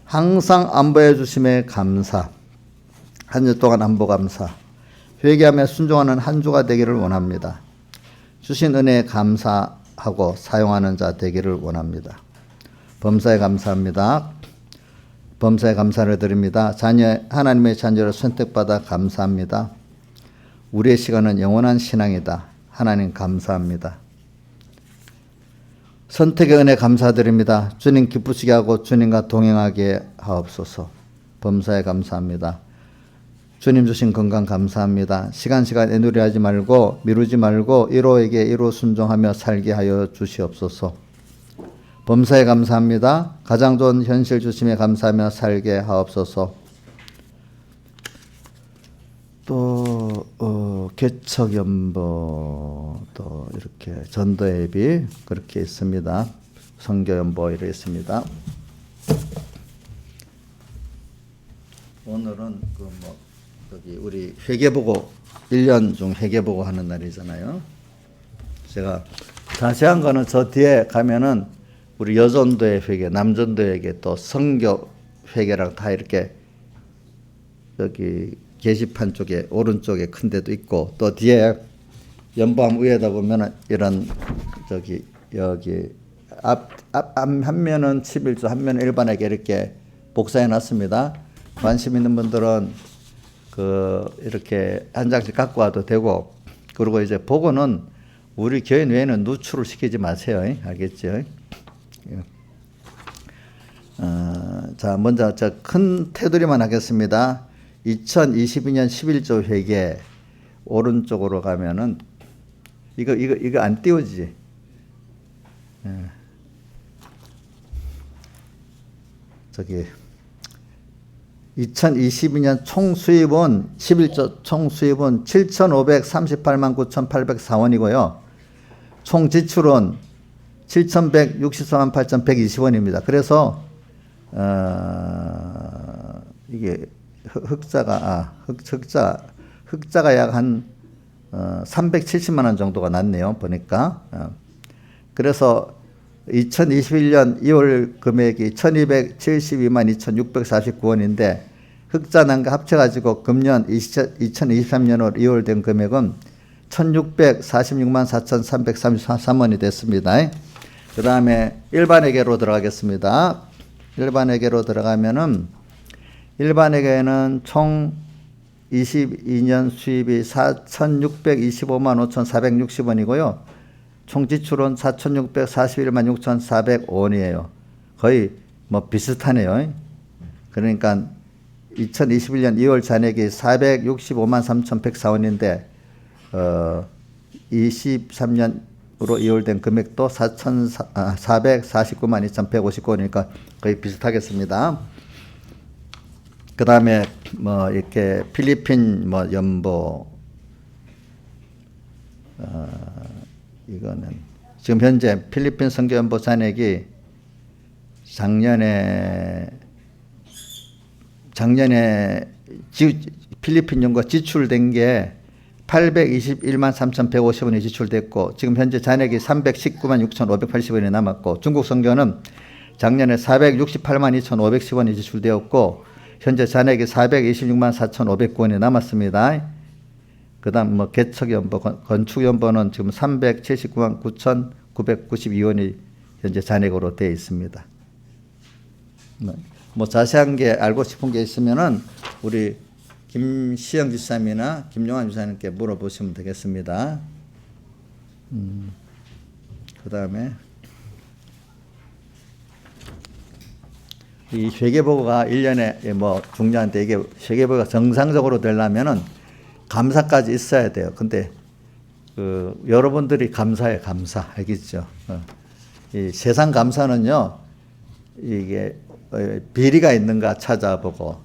항상 안보해 주심에 감사, 한 주 동안 안보 감사, 회개하며 순종하는 한 주가 되기를 원합니다. 주신 은혜에 감사하고 사용하는 자 되기를 원합니다. 범사에 감사합니다. 범사에 감사를 드립니다. 하나님의 자녀를 선택받아 감사합니다. 우리의 시간은 영원한 신앙이다. 하나님 감사합니다. 선택의 은혜 감사드립니다. 주님 기쁘시게 하고 주님과 동행하게 하옵소서. 범사에 감사합니다. 주님 주신 건강 감사합니다. 시간 애누리하지 말고 미루지 말고 이로에게 이로 순종하며 살게 하여 주시옵소서. 범사에 감사합니다. 가장 좋은 현실 주심에 감사하며 살게 하옵소서. 또 개척연보 또 이렇게 전도예비 그렇게 있습니다. 선교연보 이렇게 있습니다. 오늘은 여기 우리 회개보고 1년 중 회개보고 하는 날이잖아요. 제가 자세한 거는 저 뒤에 가면은 우리 여전도의 회개, 남전도에게 또 선교 회개랑 다 이렇게 여기 게시판 쪽에 오른쪽에 큰 데도 있고 또 뒤에 연보함 위에다 보면은 이런 여기 앞 한 면은 11조 한 면은 일반에게 이렇게 복사해 놨습니다. 관심 있는 분들은 이렇게 한 장씩 갖고 와도 되고, 그리고 이제 보고는 우리 교회 외에는 누출을 시키지 마세요. 알겠죠? 자, 먼저 저 큰 테두리만 하겠습니다. 2022년 11조 회계 오른쪽으로 가면은 이거 안 띄워지지? 저기 2022년 총 수입은 11조 총 수입은 7,538만 9,804원이고요. 총 지출은 7,164만 8,120원입니다. 그래서 이게 흑자가 약 한 370만 원 정도가 났네요. 보니까. 그래서 2021년 2월 금액이 1,272만 2,649원인데 흑자 난 거 합쳐가지고 금년 2023년 2월 된 금액은 1,646만 4,333원이 됐습니다. 그 다음에 일반회계로 들어가겠습니다. 일반회계로 들어가면은 일반회계는 총 22년 수입이 4,625만 5,460원이고요. 총 지출은 4,641만 6,400원이에요. 거의 비슷하네요. 그러니까 2021년 2월 잔액이 465만 3,104원인데 23년으로 2월 된 금액도 449만 2,159원이니까 거의 비슷하겠습니다. 그 다음에 이렇게 필리핀 연보 이거는 지금 현재 필리핀 선교연보 잔액이 작년에 필리핀 연구가 지출된 게 821만 3,150원이 지출됐고 지금 현재 잔액이 319만 6,580원이 남았고 중국 선교는 작년에 468만 2,510원이 지출되었고 현재 잔액이 426만 4,500원이 남았습니다. 그 다음 뭐 개척연보, 건축연보는 지금 379만 9,992원이 현재 잔액으로 되어 있습니다. 뭐 자세한 게 알고 싶은 게 있으면은 우리 김시영 지사님이나 김용환 지사님께 물어보시면 되겠습니다. 그 다음에 이 회계보고가 1년에 뭐 중요한데 이게 회계보고가 정상적으로 되려면은 감사까지 있어야 돼요. 근데 그 여러분들이 감사해, 감사. 알겠죠? 이 세상 감사는요, 이게 비리가 있는가 찾아보고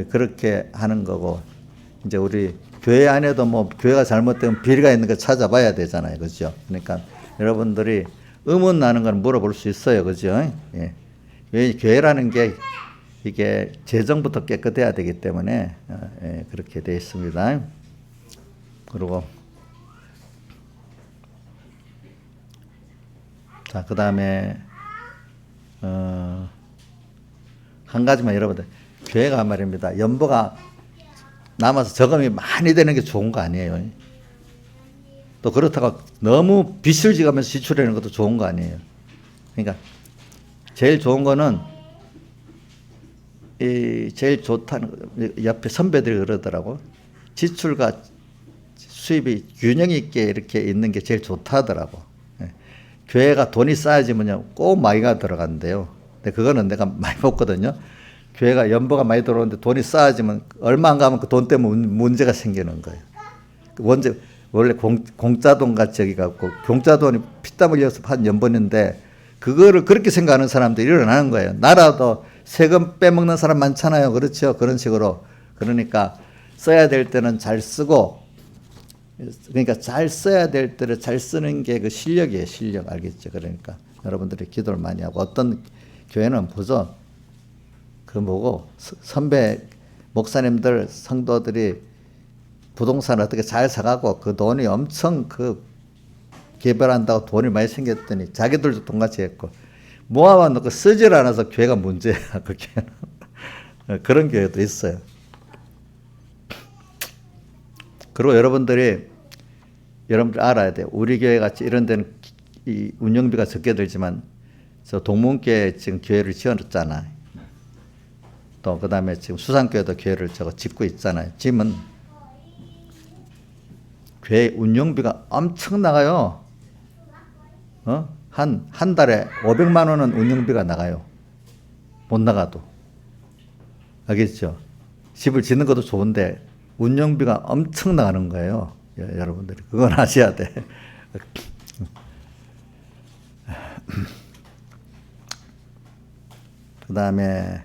그렇게 하는 거고, 이제 우리 교회 안에도 뭐 교회가 잘못되면 비리가 있는가 찾아봐야 되잖아요. 그죠? 그러니까 여러분들이 의문 나는 건 물어볼 수 있어요. 그죠? 예. 왜 교회라는 게 이게 재정부터 깨끗해야 되기 때문에 그렇게 되어 있습니다. 그리고 자, 그 다음에 한 가지만 여러분들, 교회가 말입니다. 연보가 남아서 저금이 많이 되는 게 좋은 거 아니에요. 또 그렇다고 너무 빚을 지가면서 지출하는 것도 좋은 거 아니에요. 그러니까 제일 좋은 거는 제일 좋다는, 옆에 선배들이 그러더라고. 지출과 수입이 균형 있게 이렇게 있는 게 제일 좋다더라고. 교회가 돈이 쌓여지면요, 꼭 마이가 들어간대요. 근데 그거는 내가 많이 봤거든요. 교회가 연보가 많이 들어오는데 돈이 쌓여지면 얼마 안 가면 그 돈 때문에 문제가 생기는 거예요. 원래 공짜 돈 같이 여기갖고, 공짜 돈이 피땀 흘려서 한 연본인데, 그거를 그렇게 생각하는 사람들이 일어나는 거예요. 나라도 세금 빼먹는 사람 많잖아요. 그렇죠? 그런 식으로. 그러니까 써야 될 때는 잘 쓰고, 그러니까 잘 써야 될 때를 잘 쓰는 게 그 실력이에요. 실력. 알겠죠? 그러니까 여러분들이 기도를 많이 하고, 어떤 교회는 보죠. 그 뭐고, 선배 목사님들, 성도들이 부동산 어떻게 잘 사가고 그 돈이 엄청 그 개발한다고 돈이 많이 생겼더니 자기들도 돈같이 했고, 모아놓고 쓰질 않아서 교회가 문제야. 그 교회는. 그런 교회도 있어요. 그리고 여러분들 알아야 돼요. 우리 교회 같이 이런 데는 이 운영비가 적게 들지만, 저 동문교회 지금 교회를 지었잖아. 또 그 다음에 지금 수산교회도 교회를 짓고 있잖아요. 지금은 교회 운영비가 엄청 나가요. 한 달에 500만 원은 운영비가 나가요. 못 나가도. 알겠죠? 집을 짓는 것도 좋은데 운영비가 엄청 나가는 거예요. 여러분들이. 그건 아셔야 돼. 그 다음에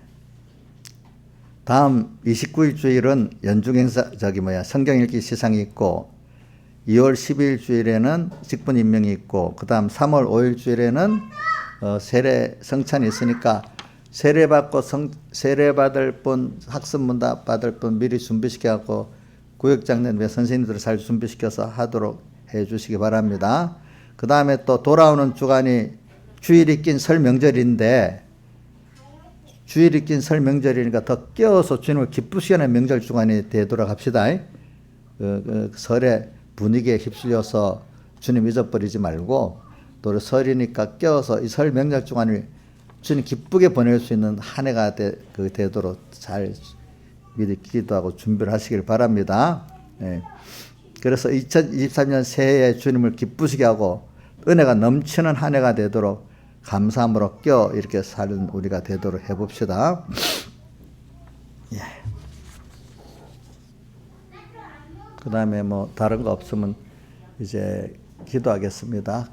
다음 29일 주일은 연중행사, 성경 읽기 시상이 있고, 2월 12일 주일에는 직분 임명이 있고, 그 다음 3월 5일 주일에는 세례 성찬이 있으니까 세례 받고 세례 받을 분, 학습문답 받을 분 미리 준비시켜갖고 구역장년 선생님들을 잘 준비시켜서 하도록 해 주시기 바랍니다. 그 다음에 또 돌아오는 주간이 주일이 낀 설 명절인데, 주일이 낀 설 명절이니까 더 껴서 주님을 기쁘시게 하는 명절 주간이 되도록 합시다. 설의 분위기에 휩쓸려서 주님 잊어버리지 말고, 또 설이니까 껴서 이 설 명절 주간을 주님 기쁘게 보낼 수 있는 한 해가 되도록 잘 미리 기도하고 준비를 하시길 바랍니다. 그래서 2023년 새해에 주님을 기쁘시게 하고 은혜가 넘치는 한 해가 되도록 감사함으로 이렇게 사는 우리가 되도록 해봅시다. 그 다음에 뭐 다른 거 없으면 이제 기도하겠습니다.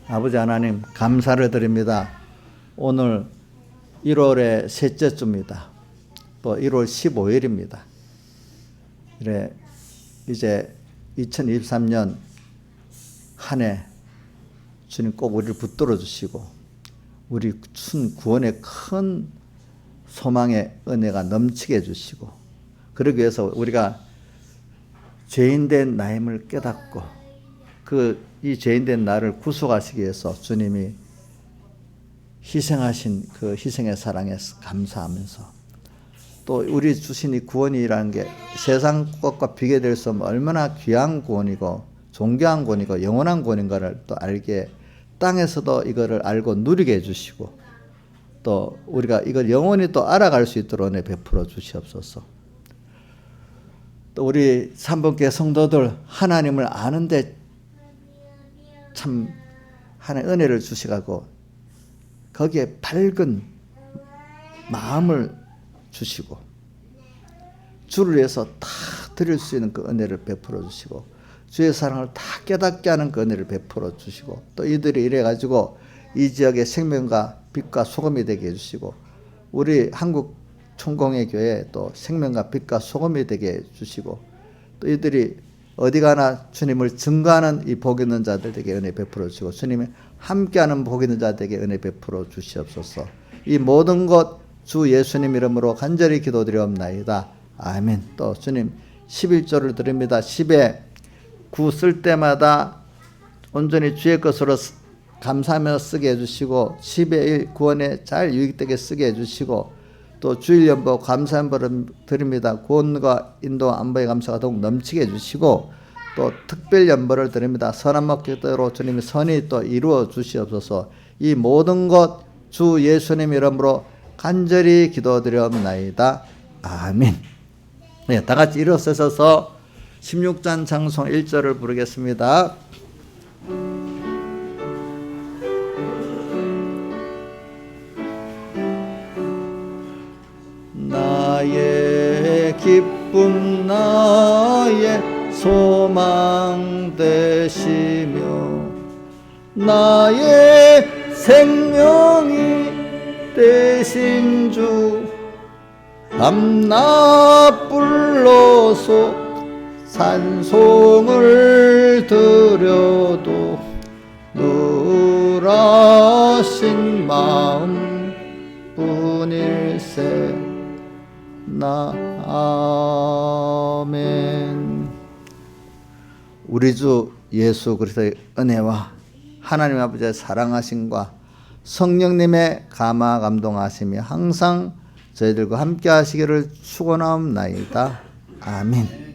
아버지 하나님, 감사를 드립니다. 오늘 1월의 셋째 주입니다. 또 1월 15일입니다. 그래, 이제 2023년 한 해 주님 꼭 우리를 붙들어 주시고, 우리 구원의 큰 소망의 은혜가 넘치게 해주시고, 그러기 위해서 우리가 죄인된 나임을 깨닫고 이 죄인된 나를 구속하시기 위해서 주님이 희생하신 그 희생의 사랑에 감사하면서 또 우리 주신 이 구원이라는 게 세상 것과 비교될 수 없는 얼마나 귀한 구원이고 존귀한 구원이고 영원한 구원인가를 또 알게 땅에서도 이거를 알고 누리게 해주시고 또 우리가 이걸 영원히 또 알아갈 수 있도록 은혜 베풀어 주시옵소서. 또 우리 삼번교회 성도들 하나님을 아는데 참 하나님 은혜를 주시고 거기에 밝은 마음을 주시고 주를 위해서 다 드릴 수 있는 그 은혜를 베풀어 주시고 주의 사랑을 다 깨닫게 하는 그 은혜를 베풀어 주시고 또 이들이 이래 가지고 이 지역의 생명과 빛과 소금이 되게 해주시고 우리 한국 총공회 교회 또 생명과 빛과 소금이 되게 해주시고 또 이들이 어디 가나 주님을 증거하는 이 복 있는 자들에게 은혜 베풀어 주시고 주님이 함께하는 복 있는 자들에게 은혜 베풀어 주시옵소서. 이 모든 것 주 예수님 이름으로 간절히 기도드리옵나이다. 아멘. 또 주님 11조를 드립니다. 10에 9 쓸 때마다 온전히 주의 것으로 감사하며 쓰게 해주시고 10의 1 구원에 잘 유익되게 쓰게 해주시고 또 주일 연보 감사함을 드립니다. 구원과 인도 안보의 감사가 더욱 넘치게 해주시고 또 특별 연보를 드립니다. 선한 목적대로 주님이 선이 또 이루어 주시옵소서. 이 모든 것 주 예수님 이름으로 간절히 기도드리옵나이다. 아멘. 네, 다 같이 일어서서 16장 찬송 1절을 부르겠습니다. 나의 기쁨 나의 소망 되시며 나의 생명이 되신 주 밤낮 불러서 찬송을 드려도 누라신 마음 뿐일세. 아멘. 우리 주 예수 그리스도의 은혜와 하나님 아버지의 사랑하심과 성령님의 감화 감동하심이 항상 저희들과 함께 하시기를 축원하옵나이다. 아멘.